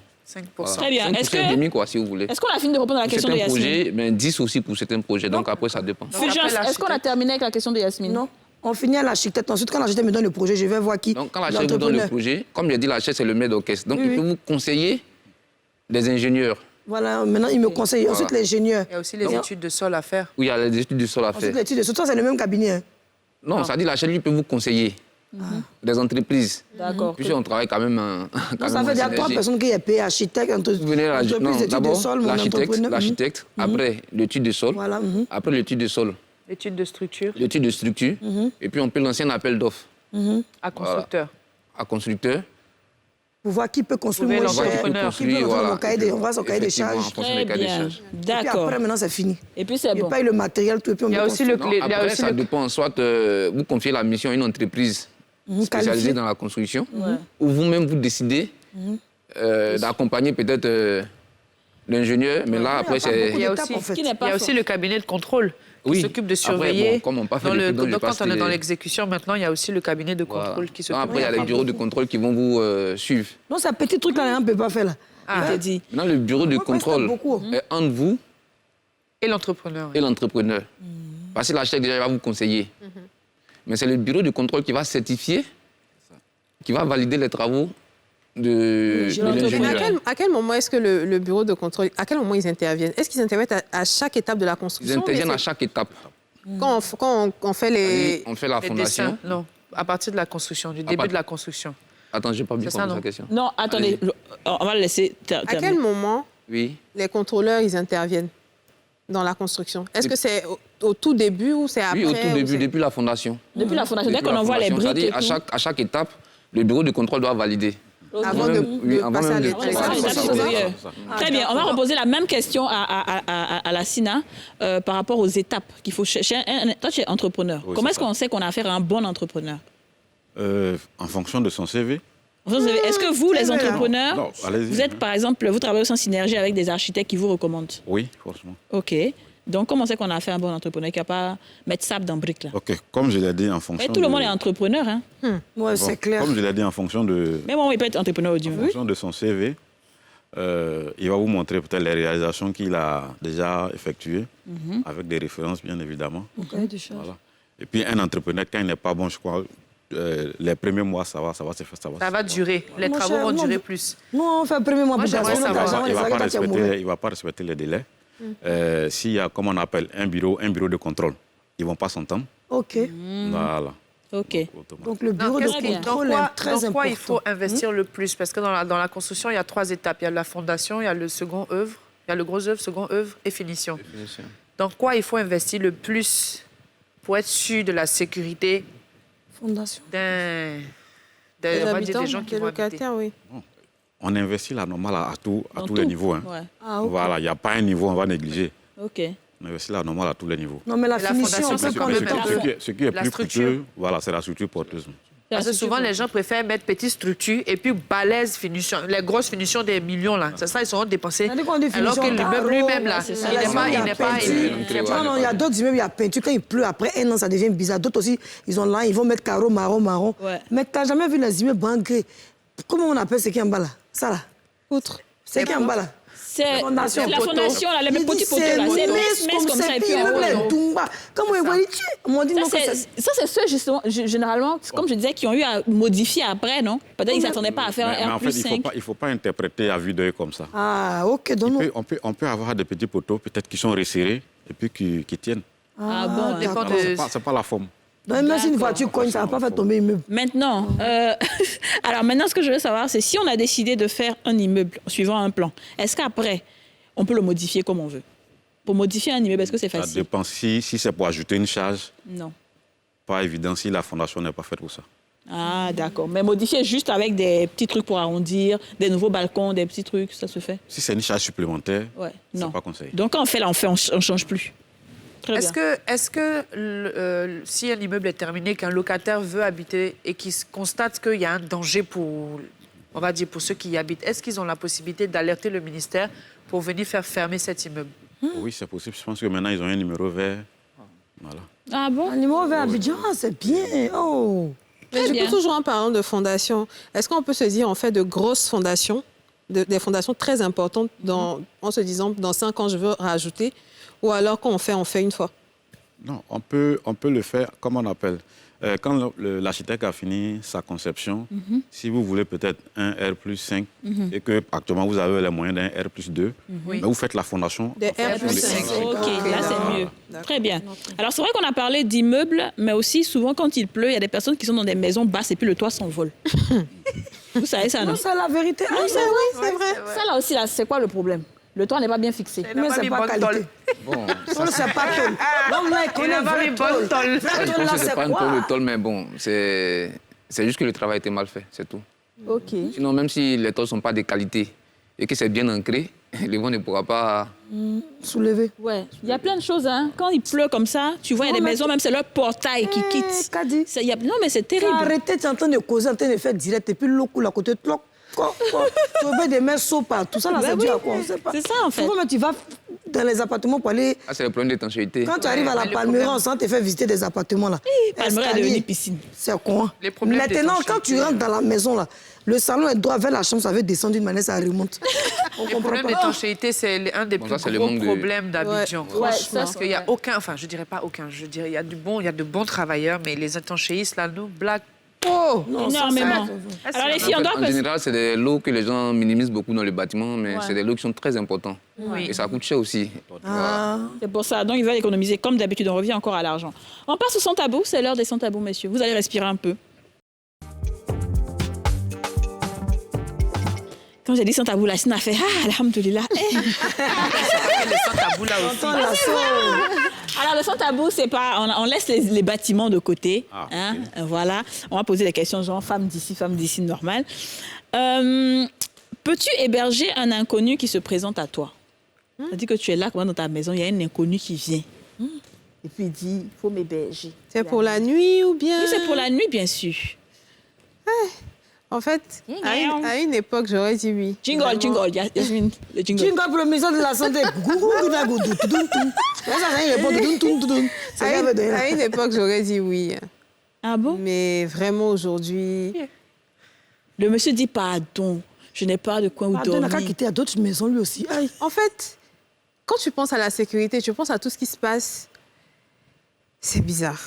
Speaker 8: Voilà.
Speaker 1: Très bien.
Speaker 8: 5% et demi, quoi, si vous voulez.
Speaker 1: Est-ce qu'on a fini de répondre à la question de
Speaker 8: Certains
Speaker 1: Yasmine?
Speaker 8: projets, mais 10 aussi pour certains projets. Donc après, ça dépend.
Speaker 1: Fulgence, est-ce qu'on a terminé avec la question de Yasmine?
Speaker 2: Non. On finit à l'architecte. Ensuite, quand l'architecte me donne le projet, je vais voir qui.
Speaker 8: Donc quand l'architecte vous donne le projet, comme je l'ai dit, l'architecte, c'est le maître d'orchestre. Donc il peut vous conseiller des ingénieurs.
Speaker 2: Voilà, maintenant, il me conseille.
Speaker 8: Voilà.
Speaker 2: Ensuite, l'ingénieur.
Speaker 3: Il y a aussi les études de sol à faire.
Speaker 8: Oui, il y a les études de sol à faire.
Speaker 2: Ensuite, l'étude de sol, c'est le même cabinet. Hein.
Speaker 8: Non, ça dit l'architecte, lui, peut vous conseiller des entreprises.
Speaker 1: D'accord.
Speaker 8: Puis on travaille quand même en
Speaker 2: Donc, ça fait déjà 3 personnes qui sont payées, architecte,
Speaker 8: Vous venez à
Speaker 2: entreprise d'études de sol, mon entrepreneur.
Speaker 8: l'architecte, après l'étude de sol,
Speaker 2: Voilà.
Speaker 8: après l'étude de sol,
Speaker 3: L'étude de structure
Speaker 8: l'étude de structure, et puis on peut lancer un appel d'offres
Speaker 3: à constructeur.
Speaker 8: à constructeur.
Speaker 2: Pour voir qui peut construire
Speaker 3: Vous
Speaker 2: moins
Speaker 3: pouvez
Speaker 2: cher,
Speaker 3: l'entrepreneur.
Speaker 2: qui peut rentrer dans mon cahier de, on voit son cahier de
Speaker 8: Effectivement,
Speaker 2: charges.
Speaker 8: en fonction
Speaker 1: Très
Speaker 8: des cas de
Speaker 1: bien.
Speaker 8: charges.
Speaker 2: Et puis
Speaker 1: D'accord.
Speaker 2: après, maintenant, c'est fini.
Speaker 1: Et puis c'est
Speaker 2: Il
Speaker 1: bon.
Speaker 2: paye le matériel, tout, et puis on
Speaker 3: Il y a
Speaker 2: peut
Speaker 3: aussi le
Speaker 2: construire.
Speaker 8: Non,
Speaker 3: il y a
Speaker 8: après,
Speaker 3: aussi
Speaker 8: ça
Speaker 3: le-
Speaker 8: dépend. Soit vous confiez la mission à une entreprise spécialisée
Speaker 2: qualifié.
Speaker 8: dans la construction, ou vous-même vous décidez d'accompagner peut-être l'ingénieur, mais là, après, c'est...
Speaker 3: Il y a
Speaker 2: d'étapes,
Speaker 3: aussi,
Speaker 2: en fait.
Speaker 1: Qui n'est
Speaker 3: il y
Speaker 1: pas
Speaker 3: a aussi le cabinet de contrôle qui
Speaker 8: Oui.
Speaker 3: s'occupe de
Speaker 8: Après,
Speaker 3: surveiller.
Speaker 8: bon, comme on pas fait
Speaker 3: Dans
Speaker 8: les
Speaker 3: le-
Speaker 8: trucs dont je
Speaker 3: donc,
Speaker 8: passe,
Speaker 3: quand on est dans
Speaker 8: les-
Speaker 3: l'exécution, maintenant, il y a aussi le cabinet de contrôle
Speaker 8: Voilà.
Speaker 3: qui
Speaker 8: Non,
Speaker 3: s'occupe.
Speaker 8: après, il y a les bureaux de contrôle qui vont vous suivre.
Speaker 2: Non, c'est un petit truc là, on ne peut pas faire là.
Speaker 3: Ah,
Speaker 1: Je t'ai dit.
Speaker 8: Maintenant, le bureau de
Speaker 2: Moi,
Speaker 8: contrôle
Speaker 2: c'est beaucoup.
Speaker 8: est entre vous
Speaker 3: et l'entrepreneur.
Speaker 8: et l'entrepreneur. Parce que l'architecte, déjà, il va vous conseiller. Mais c'est le bureau de contrôle qui va certifier, qui va valider les travaux de
Speaker 1: l'entrepreneur.
Speaker 5: Mais
Speaker 8: l'ingénieur.
Speaker 5: à quel moment est-ce que le bureau de contrôle, à quel moment ils interviennent? Est-ce qu'ils interviennent à chaque étape de la
Speaker 8: Ils
Speaker 5: construction?
Speaker 8: interviennent
Speaker 5: Mais
Speaker 8: à chaque étape.
Speaker 5: quand on fait les...
Speaker 8: On fait la
Speaker 3: Les
Speaker 8: fondation.
Speaker 3: dessins, non. À partir de la construction, du début
Speaker 8: part-
Speaker 3: de la construction.
Speaker 8: Attends, je n'ai pas bien
Speaker 3: C'est ça,
Speaker 8: compris
Speaker 3: non
Speaker 8: sa question.
Speaker 1: Non, attendez. On va le laisser
Speaker 5: À quel
Speaker 1: terminer.
Speaker 5: moment
Speaker 8: Oui.
Speaker 5: les contrôleurs, ils interviennent dans la construction? Est-ce que c'est au tout début ou c'est après?
Speaker 8: Oui, au tout
Speaker 5: ou
Speaker 8: début,
Speaker 5: c'est-
Speaker 8: depuis la fondation.
Speaker 1: Depuis la fondation, dès
Speaker 8: Depuis
Speaker 1: qu'on
Speaker 8: la
Speaker 1: envoie les
Speaker 8: fondation.
Speaker 1: briques et
Speaker 8: C'est-à-dire,
Speaker 1: tout.
Speaker 8: à chaque étape, le bureau de contrôle doit valider.
Speaker 5: Avant
Speaker 8: Avant
Speaker 5: de,
Speaker 8: même- oui,
Speaker 5: de
Speaker 8: avant
Speaker 5: passer à
Speaker 8: même de-
Speaker 5: l'étape.
Speaker 1: Ouais,
Speaker 8: Voilà,
Speaker 1: ça,
Speaker 8: c'est
Speaker 1: l'étape
Speaker 8: ça,
Speaker 1: supérieure.
Speaker 8: c'est
Speaker 1: Très bien, on va reposer la même question à la SINA par rapport aux étapes qu'il faut chercher. Toi, tu es entrepreneur.
Speaker 7: Oui,
Speaker 1: Comment
Speaker 7: c'est
Speaker 1: est-ce qu'on sait qu'on a affaire à un bon entrepreneur?
Speaker 7: En fonction de son CV.
Speaker 1: Est-ce que vous, les entrepreneurs,
Speaker 7: Non, allez-y.
Speaker 1: vous êtes par exemple, vous travaillez aussi en synergie avec des architectes qui vous recommandent?
Speaker 7: Oui, franchement.
Speaker 1: OK. Donc, comment c'est qu'on a affaire à un bon entrepreneur qui n'a pas mettre sable dans brique là?
Speaker 7: Ok, comme je l'ai dit en fonction
Speaker 1: Mais tout le
Speaker 7: de-
Speaker 1: monde est entrepreneur, hein?
Speaker 2: Ouais,
Speaker 7: Bon,
Speaker 2: c'est clair.
Speaker 7: Comme je l'ai dit en fonction de,
Speaker 1: Même moi, il peut être entrepreneur au
Speaker 7: en fonction de son CV, il va vous montrer peut-être les réalisations qu'il a déjà effectuées, avec des références bien évidemment. Voilà. Et puis un entrepreneur, quand il n'est pas bon, je crois, les premiers mois, ça va se faire.
Speaker 3: Ça va durer. Les
Speaker 2: Mon
Speaker 3: travaux
Speaker 2: cher,
Speaker 3: vont
Speaker 2: non,
Speaker 3: durer plus.
Speaker 2: Non, on fait un premier mois
Speaker 3: Moi,
Speaker 2: pour
Speaker 3: j'aimerais
Speaker 2: passer,
Speaker 3: savoir.
Speaker 7: Il
Speaker 2: on
Speaker 7: ne va pas respecter les délais. S'il y a, comme on appelle, un bureau de contrôle, ils ne vont pas s'entendre.
Speaker 2: OK.
Speaker 7: Voilà.
Speaker 1: OK.
Speaker 2: Donc, le bureau de
Speaker 3: qu'est-ce qui-
Speaker 2: contrôle
Speaker 3: dans
Speaker 2: est très
Speaker 3: quoi
Speaker 2: important.
Speaker 3: il faut investir le plus? Parce que dans la construction, il y a 3 étapes. Il y a la fondation, il y a le second œuvre, il y a le gros œuvre, second œuvre et finition. Dans quoi il faut investir le plus pour être sûr de la sécurité
Speaker 2: Fondation.
Speaker 3: des
Speaker 5: Les
Speaker 3: on va dire
Speaker 5: habitants,
Speaker 3: des gens qui
Speaker 5: des
Speaker 3: vont habiter?
Speaker 5: locataires, oui.
Speaker 7: On investit la normale à tous
Speaker 1: Dans
Speaker 7: les
Speaker 1: tout.
Speaker 7: niveaux. Hein.
Speaker 1: Ouais.
Speaker 2: Ah, OK.
Speaker 7: Voilà, il n'y a pas un niveau, on va négliger.
Speaker 1: OK.
Speaker 7: On investit la normale à tous les niveaux.
Speaker 2: Non, mais la
Speaker 3: Et la
Speaker 2: finition,
Speaker 3: fondation,
Speaker 2: on
Speaker 3: c'est
Speaker 2: peut
Speaker 3: quand
Speaker 2: prendre le
Speaker 3: même
Speaker 2: temps.
Speaker 3: la-
Speaker 7: Ce qui est
Speaker 3: La
Speaker 7: plus
Speaker 3: structure.
Speaker 7: coûteux, voilà, c'est la structure porteuse.
Speaker 3: Parce que souvent, les gens préfèrent mettre petite structure et puis balèze finition. Les grosses finitions des millions, là. C'est ça, ils seront dépensés.
Speaker 2: C'est-à-dire qu'on dit
Speaker 3: Alors que
Speaker 2: finition,
Speaker 3: l'immeuble
Speaker 2: carreau,
Speaker 3: lui-même, là,
Speaker 1: c'est ça.
Speaker 3: il n'est pas...
Speaker 2: Il y a peinture. Non, non, il y a d'autres immeubles, il y a peinture. Quand il pleut, après 1 an, ça devient bizarre. D'autres aussi, ils ont là, ils vont mettre carreau, marron.
Speaker 1: Ouais.
Speaker 2: Mais tu n'as jamais vu les immeubles en grès. Comment on appelle ce qui est en bas là? Ça là.
Speaker 5: Outre.
Speaker 2: C'est qui est en bas là?
Speaker 1: C'est
Speaker 2: fondation.
Speaker 1: la fondation, là, les petits poteaux, là. C'est mes comme ça, et puis en haut.
Speaker 2: Comment ils voient les tuer? On dit non,
Speaker 1: Ça, c'est ceux, justement, généralement, comme je disais, qui ont eu à modifier après, non? Peut-être qu'ils ne s'attendaient pas à faire un R plus 5.
Speaker 7: Il ne faut pas interpréter à vue d'œil comme ça.
Speaker 2: Ah, ok, donc
Speaker 7: On peut avoir des petits poteaux, peut-être qui sont resserrés, et puis qui tiennent.
Speaker 1: Ah bon,
Speaker 3: dépend
Speaker 1: d'accord.
Speaker 7: C'est pas la forme.
Speaker 2: Donc, même si une voiture cogne, ça ne va pas faire tomber immeuble.
Speaker 1: Maintenant, alors maintenant, ce que je veux savoir, c'est si on a décidé de faire un immeuble en suivant un plan, est-ce qu'après, on peut le modifier comme on veut? Pour modifier un immeuble, est-ce que c'est
Speaker 7: Ça
Speaker 1: facile?
Speaker 7: dépend. Si c'est pour ajouter une charge,
Speaker 1: Non.
Speaker 7: pas évident si la fondation n'est pas faite pour ça.
Speaker 1: Ah, d'accord. Mais modifier juste avec des petits trucs pour arrondir, des nouveaux balcons, des petits trucs, ça se fait?
Speaker 7: Si c'est une charge supplémentaire,
Speaker 1: Ouais,
Speaker 7: c'est
Speaker 1: non.
Speaker 7: pas conseillé.
Speaker 1: Donc, quand on fait là, on ne change plus. Très bien.
Speaker 3: Est-ce que si un immeuble est terminé, qu'un locataire veut habiter et qu'il constate qu'il y a un danger pour, on va dire, pour ceux qui y habitent, est-ce qu'ils ont la possibilité d'alerter le ministère pour venir faire fermer cet immeuble?
Speaker 7: Oui, c'est possible. Je pense que maintenant, ils ont un numéro vert. Voilà.
Speaker 1: Ah bon?
Speaker 2: Un numéro vers Abidjan, c'est bien. Oh.
Speaker 5: Mais
Speaker 1: Très
Speaker 5: du
Speaker 1: bien.
Speaker 5: coup, toujours en parlant de fondation, est-ce qu'on peut se dire, on fait de grosses fondations, des fondations très importantes, en se disant, dans 5 ans, je veux rajouter, ou alors quand on fait une fois?
Speaker 7: Non, on peut le faire, comme on appelle. Quand l'architecte a fini sa conception, si vous voulez peut-être un R plus 5 et que actuellement vous avez les moyens d'un R plus 2, mais vous faites la fondation.
Speaker 5: Des
Speaker 7: en
Speaker 5: R
Speaker 7: fonction
Speaker 5: plus
Speaker 7: des
Speaker 5: 5.
Speaker 7: R.
Speaker 1: OK, là, c'est mieux.
Speaker 5: D'accord.
Speaker 1: Très bien. Alors, c'est vrai qu'on a parlé d'immeubles, mais aussi, souvent, quand il pleut, il y a des personnes qui sont dans des maisons basses et puis le toit s'envole. Vous savez ça, non?
Speaker 2: Non, c'est la vérité. Ah,
Speaker 5: C'est vrai.
Speaker 1: Ça, là aussi, là, c'est quoi le problème? Le toit n'est pas bien fixé.
Speaker 2: Mais c'est pas qualité.
Speaker 8: Bon,
Speaker 2: Tôle, c'est pas tôle. L'homme là, il connaît vrai tôle. Vrai
Speaker 8: je
Speaker 2: tôle,
Speaker 8: pense
Speaker 2: là,
Speaker 8: que c'est
Speaker 2: c'est
Speaker 8: pas un peu
Speaker 2: quoi?
Speaker 8: le tôle, mais bon, c'est juste que le travail était mal fait, c'est tout.
Speaker 1: OK.
Speaker 8: Sinon, même si les tôles ne sont pas de qualité et que c'est bien ancré, le vent ne pourra pas...
Speaker 2: Soulevé.
Speaker 1: Ouais, il y a plein de choses, hein. Quand il pleut comme ça, tu vois, il y a des
Speaker 2: Non, mais-
Speaker 1: maisons, même c'est leur portail qui quitte.
Speaker 2: Kadi.
Speaker 1: Non, mais c'est terrible.
Speaker 2: Arrêtez, tu es en train de causer, en train de faire direct, et puis l'eau coule à côté. Cloc, cloc, cloc. Tu veux des mains sauts partout. Ça, là, c'est dû à quoi? On sait pas.
Speaker 1: C'est ça, en fait.
Speaker 2: Souvent, tu vas dans les appartements pour aller.
Speaker 8: Ah, c'est le problème d'étanchéité.
Speaker 2: Quand tu arrives à la
Speaker 3: le
Speaker 2: Palmeiras, on te fait visiter des appartements là.
Speaker 1: Palmeiras est
Speaker 2: Escalier.
Speaker 1: devenue piscine.
Speaker 2: C'est con.
Speaker 3: Les problèmes
Speaker 2: Maintenant, quand tu
Speaker 3: d'étanchéité.
Speaker 2: rentres dans la maison là, le salon est droit vers la chambre, ça veut descendre d'une manière, ça remonte. On
Speaker 3: Le
Speaker 2: comprend
Speaker 3: problème
Speaker 2: pas.
Speaker 3: d'étanchéité, c'est un des
Speaker 8: Bon,
Speaker 3: plus
Speaker 8: ça, c'est le
Speaker 3: gros
Speaker 8: manque de-
Speaker 3: problèmes d'Abidjan.
Speaker 5: Ouais,
Speaker 3: Franchement,
Speaker 1: ça,
Speaker 3: parce qu'il n'y a aucun, enfin, je dirais pas aucun, je dirais, il y a de bons travailleurs, mais les étanchéistes, là, nous, blaguent.
Speaker 2: Oh, non, ça,
Speaker 1: Énormément.
Speaker 2: ça-
Speaker 1: Alors, les filles, on doit
Speaker 8: En général, c'est des lots que les gens minimisent beaucoup dans le bâtiment, mais
Speaker 1: Ouais.
Speaker 8: c'est des lots qui sont très importants.
Speaker 3: Oui.
Speaker 8: Et ça coûte cher aussi.
Speaker 2: Ah.
Speaker 1: C'est pour ça. Donc, ils veulent économiser. Comme d'habitude, on revient encore à l'argent. On passe au sans-tabou. C'est l'heure des sans-tabous, messieurs. Vous allez respirer un peu. Quand j'ai dit sans-tabou, la Sina a fait « Ah, alhamdoulilah ».
Speaker 3: Les sans-tabou, là aussi.
Speaker 2: Attends, la sauce.
Speaker 1: Alors, le sans-tabou, c'est pas... On laisse les bâtiments de côté.
Speaker 7: Ah,
Speaker 1: Hein, voilà. On va poser des questions genre femme d'ici, normal. Peux-tu héberger un inconnu qui se présente à toi? C'est-à-dire que tu es là, comme dans ta maison, il y a un inconnu qui vient. Et puis il dit, il faut m'héberger.
Speaker 5: C'est pour la nuit ou bien...
Speaker 1: Oui, c'est pour la nuit, bien sûr.
Speaker 5: En fait, à une époque, j'aurais dit oui.
Speaker 1: Jingle, Yasmine, le jingle.
Speaker 2: Tu vas pour le ministère de la Santé. Gougou, goudagou, doudoum, toum. Ça, ça répond doudoum, toum, doudoum. C'est
Speaker 5: À
Speaker 2: grave de
Speaker 5: une,
Speaker 2: là.
Speaker 5: à une époque, j'aurais dit oui.
Speaker 1: Ah bon?
Speaker 5: Mais vraiment, aujourd'hui...
Speaker 1: Le monsieur dit pardon, je n'ai pas de coin où
Speaker 2: Pardon, on n'a qu'à
Speaker 1: dormir.
Speaker 2: quitter à d'autres maisons lui aussi. Aïe.
Speaker 5: En fait, quand tu penses à la sécurité, tu penses à tout ce qui se passe, c'est bizarre.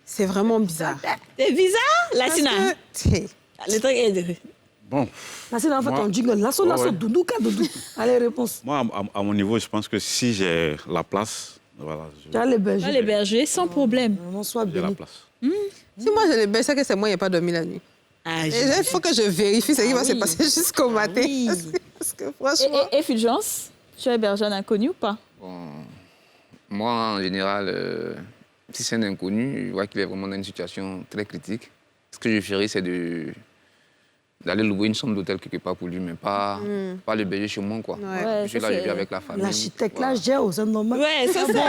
Speaker 5: C'est vraiment bizarre.
Speaker 1: C'est bizarre, la
Speaker 5: Parce
Speaker 1: Sina.
Speaker 5: que-
Speaker 1: Le truc est...
Speaker 7: Bon,
Speaker 2: Là, c'est dans
Speaker 7: Moi-
Speaker 2: ton jingle. Lasso, lasso,
Speaker 7: Ouais.
Speaker 2: doudou, ka doudou. Allez, réponse.
Speaker 7: moi, à mon niveau, je pense que si j'ai la place, voilà,
Speaker 2: Tu as les bergers.
Speaker 1: Va l'héberger sans problème.
Speaker 2: Vraiment, sois
Speaker 7: j'ai la
Speaker 2: béni.
Speaker 7: place.
Speaker 5: Si moi, je le baisse, c'est que c'est moi, il n'y a pas dormi la nuit.
Speaker 1: Ah,
Speaker 5: Et il faut que je vérifie ce qui va se
Speaker 1: oui.
Speaker 5: passer jusqu'au matin.
Speaker 1: oui.
Speaker 5: Parce que franchement...
Speaker 1: Et Fulgence, tu as hébergé un inconnu ou pas?
Speaker 8: Bon, moi, en général, si c'est un inconnu, je vois qu'il est vraiment dans une situation très critique. Ce que je ferais, c'est d'aller louer une chambre d'hôtel quelque part pour lui, mais pas le berger chez moi, quoi.
Speaker 5: Ouais.
Speaker 1: Ouais,
Speaker 8: Je suis
Speaker 1: ça,
Speaker 8: là, je
Speaker 1: c'est-
Speaker 8: vis avec la famille.
Speaker 2: L'architecte, là,
Speaker 8: Voilà.
Speaker 2: gère aux hommes normal.
Speaker 1: Ouais, c'est ça.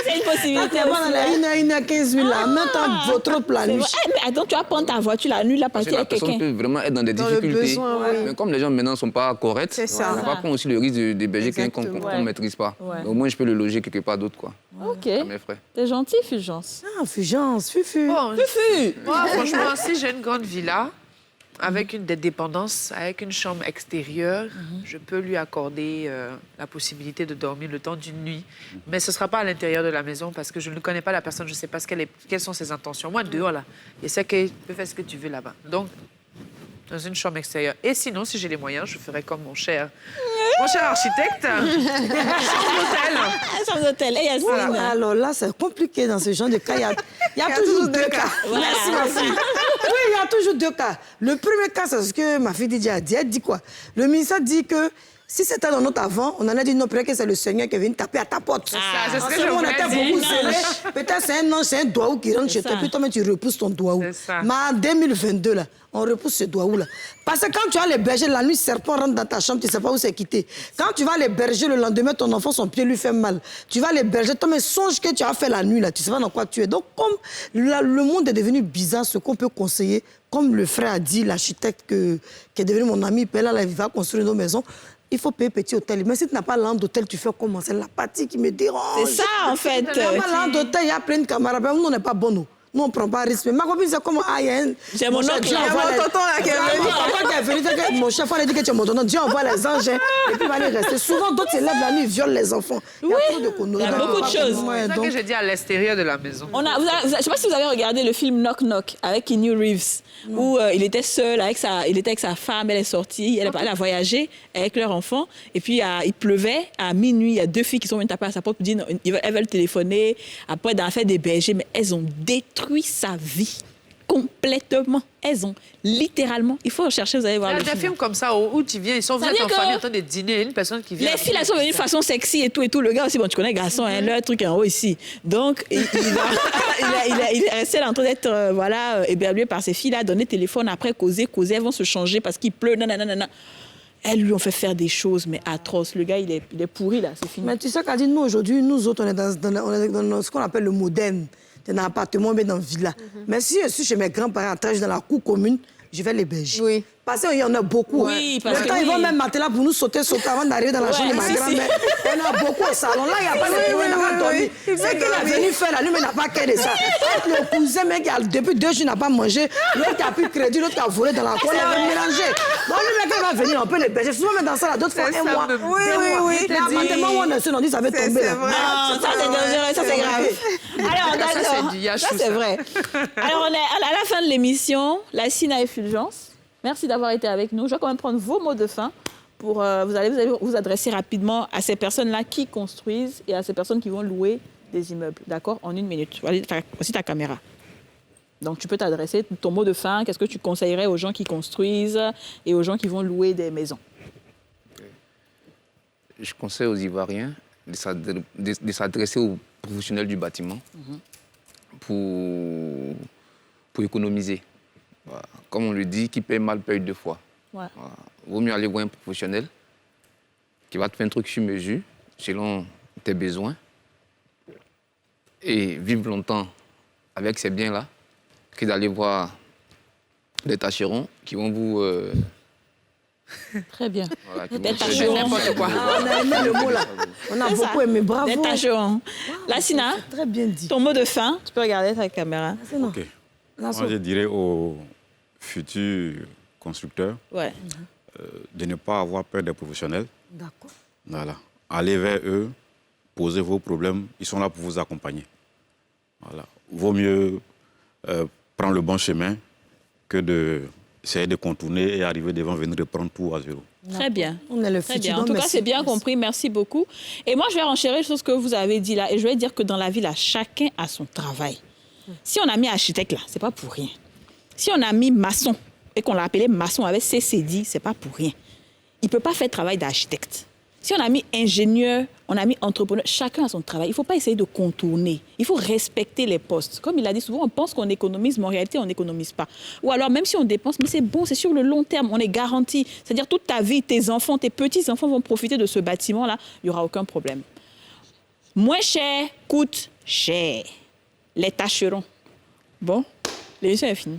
Speaker 1: C'est une possibilité
Speaker 2: T'es pas dans
Speaker 1: aussi.
Speaker 2: les 1h15 là. Maintenant, votre
Speaker 1: C'est
Speaker 2: planning.
Speaker 1: vrai. Eh, mais attends, tu vas prendre ta voiture la nuit, là,
Speaker 8: Parce
Speaker 1: partir
Speaker 8: que la
Speaker 1: avec
Speaker 8: personne
Speaker 1: quelqu'un.
Speaker 8: peut vraiment être dans des
Speaker 5: Dans le
Speaker 8: difficultés.
Speaker 5: besoin, oui.
Speaker 8: Mais comme les gens maintenant ne sont pas corrects,
Speaker 5: C'est ça.
Speaker 8: on ne va pas prendre aussi le risque d'héberger quelqu'un qu'on
Speaker 5: Exactement.
Speaker 8: ne maîtrise pas.
Speaker 1: Ouais.
Speaker 8: Mais au moins, je peux le loger quelque part d'autre, quoi,
Speaker 1: Ok.
Speaker 8: à mes frais.
Speaker 1: T'es gentil, Fulgence.
Speaker 2: Ah, Fulgence, Fufu.
Speaker 3: Bon, moi, franchement, si j'ai une grande villa, avec des dépendances, avec une chambre extérieure, je peux lui accorder la possibilité de dormir le temps d'une nuit. Mais ce ne sera pas à l'intérieur de la maison parce que je ne connais pas la personne, je ne sais pas quelles sont ses intentions. Moi, dehors, là, je sais qu'il peut faire ce que tu veux là-bas. Donc, dans une chambre extérieure. Et sinon, si j'ai les moyens, je ferai comme mon cher architecte,
Speaker 1: chambre d'hôtel. Et Yacine?
Speaker 2: Alors là, c'est compliqué dans ce genre de cas. Il y a toujours deux cas.
Speaker 1: Voilà.
Speaker 2: Merci, ma fille. Oui, il y a toujours deux cas. Le premier cas, c'est ce que ma fille dit. Elle dit quoi? Le ministère dit que si c'était dans notre avant, on en a dit non, peut-être que c'est le Seigneur qui est venu taper à ta porte.
Speaker 3: C'est ce que je
Speaker 2: on
Speaker 3: voulais
Speaker 2: était
Speaker 3: dire.
Speaker 2: beaucoup zélés. Peut-être c'est un ange, c'est un doigt qui rentre chez toi, puis toi, tu repousses ton doigt.
Speaker 3: C'est ça.
Speaker 2: Mais en 2022, là, on repousse ce doigt-là. Parce que quand tu as les bergers, la nuit, serpent rentre dans ta chambre, tu ne sais pas où c'est quitté. Quand tu vas les berger, le lendemain, ton enfant, son pied lui fait mal. Tu vas les berger, toi, mais songe que tu as fait la nuit, là, tu ne sais pas dans quoi tu es. Donc, comme le monde est devenu bizarre, ce qu'on peut conseiller, comme le frère a dit, l'architecte qui est devenu mon ami, là, il va construire nos maisons. Il faut payer petit hôtel. Mais si tu n'as pas l'an d'hôtel, tu fais comment? C'est la partie qui me dérange.
Speaker 1: C'est ça, en fait.
Speaker 2: Tu n'as pas l'an d'hôtel, il y a plein de camarades. Nous, on n'est pas bons, nous. Nous, on ne prend pas risque. Mais ma copine, c'est comment? Ah, il y a un...
Speaker 1: J'ai mon oncle,
Speaker 2: Dieu
Speaker 1: là.
Speaker 2: envoie
Speaker 5: mon tonton, là, qui est venu.
Speaker 2: Mon chef, il dit que tu es mon tonton. Dieu envoie les anges. Et puis, il va aller rester. Souvent, d'autres élèves, la nuit, ils violent les enfants. Il y a trop de conneries.
Speaker 1: Il y a beaucoup de choses.
Speaker 3: C'est ça que j'ai dit à l'extérieur de la maison.
Speaker 1: Je ne sais pas si vous avez regardé le film Knock Knock avec Keanu Reeves, où il était seul, il était avec sa femme, elle est sortie, elle a voyagé avec leur enfant, et puis il pleuvait, à minuit, il y a deux filles qui sont venues taper à sa porte, pour dire, elles veulent téléphoner, après d'en faire des bergers, mais elles ont détruit sa vie complètement. Elles ont littéralement, il faut rechercher, vous allez voir
Speaker 3: Il y a
Speaker 1: le
Speaker 3: des
Speaker 1: film.
Speaker 3: films comme ça où tu viens, ils sont venus en famille en train de dîner, une personne qui vient.
Speaker 1: Les filles, elles sont venues de façon sexy et tout. Le gars aussi, bon, tu connais le garçon, hein, leur truc est en haut ici. Donc, il est resté là en train d'être éberlué par ces filles-là, donner téléphone, après causer, elles vont se changer parce qu'il pleut, nanana. Elles lui ont fait faire des choses, mais atroces. Le gars, il est pourri, là, c'est fini.
Speaker 2: Mais tu sais, Kadine, nous, aujourd'hui, nous autres, on est dans ce qu'on appelle le moderne. Tu es dans l'appartement, mais dans la villa. Mais si je suis chez mes grands-parents, dans la cour commune, je vais l'héberger.
Speaker 5: Oui.
Speaker 2: Parce qu'il y en a beaucoup.
Speaker 1: Oui, parce
Speaker 2: le
Speaker 1: que
Speaker 2: temps, ils vont
Speaker 1: oui.
Speaker 2: même mater là pour nous sauter avant d'arriver dans la chambre de ma grand-mère. On a beaucoup au salon. Là, il n'y a pas de problème, il n'a pas dormi. C'est qu'il est venu faire la nuit, mais il n'a pas qu'à de ça. Le cousin, mec, depuis 2 jours, il n'a pas mangé. L'autre qui a pris crédit, l'autre qui a volé dans la cour, il a mélangé. Donc, le mec, il va venir, on peut l'héberger. Souvent, mais dans ça, là, d'autres fois, un mois, 2 mois. L'appartement où on est seul, on dit ça va tomber là.
Speaker 1: Non, ça c'est dangereux, ça c'est grave. Alors, d'accord, ça c'est vrai. Alors, on est à la fin de l'émission, la Sina Effulgence. Merci d'avoir été avec nous. Je vais quand même prendre vos mots de fin pour vous allez vous adresser rapidement à ces personnes-là qui construisent et à ces personnes qui vont louer des immeubles. D'accord? En 1 minute. Voici ta caméra. Donc, tu peux t'adresser ton mot de fin. Qu'est-ce que tu conseillerais aux gens qui construisent et aux gens qui vont louer des maisons?
Speaker 8: Je conseille aux Ivoiriens de s'adresser aux professionnels du bâtiment pour économiser. Voilà. Comme on le dit, qui paye mal paye 2 fois.
Speaker 1: Ouais.
Speaker 8: Voilà. Vaut mieux aller voir un professionnel qui va te faire un truc sur mesure, selon tes besoins, et vivre longtemps avec ces biens-là, que d'aller voir des tâcherons qui vont vous...
Speaker 1: Très bien.
Speaker 8: Voilà, qui
Speaker 1: Des
Speaker 8: vont faire
Speaker 1: tâcherons.
Speaker 8: n'importe quoi.
Speaker 2: On a aimé le mot là. On a beaucoup aimé. Bravo.
Speaker 1: Des tâcherons. La Sina,
Speaker 2: Très bien dit.
Speaker 1: ton mot de fin, tu peux regarder ta caméra.
Speaker 7: Ok. Moi, je dirais aux futurs constructeurs
Speaker 1: Ouais.
Speaker 7: de ne pas avoir peur des professionnels.
Speaker 2: D'accord.
Speaker 7: Voilà. Allez vers eux, posez vos problèmes, ils sont là pour vous accompagner. Voilà. Vaut mieux prendre le bon chemin que d'essayer de contourner et arriver devant venir reprendre tout à zéro.
Speaker 1: Très bien.
Speaker 2: On est le
Speaker 1: Très
Speaker 2: futur.
Speaker 1: bien. En
Speaker 2: donc
Speaker 1: tout cas,
Speaker 2: merci.
Speaker 1: c'est bien compris. Merci beaucoup. Et moi, je vais renchérir sur ce que vous avez dit là. Et je vais dire que dans la vie, là, chacun a son travail. Si on a mis architecte là, c'est pas pour rien. Si on a mis maçon et qu'on l'a appelé maçon avec CCD, c'est pas pour rien. Il peut pas faire travail d'architecte. Si on a mis ingénieur, on a mis entrepreneur, chacun a son travail. Il ne faut pas essayer de contourner. Il faut respecter les postes. Comme il a dit souvent, on pense qu'on économise, mais en réalité, on n'économise pas. Ou alors, même si on dépense, mais c'est bon, c'est sur le long terme, on est garanti. C'est-à-dire, toute ta vie, tes enfants, tes petits-enfants vont profiter de ce bâtiment-là, il n'y aura aucun problème. Moins cher coûte cher. Les tâcherons. Bon, l'émission est finie.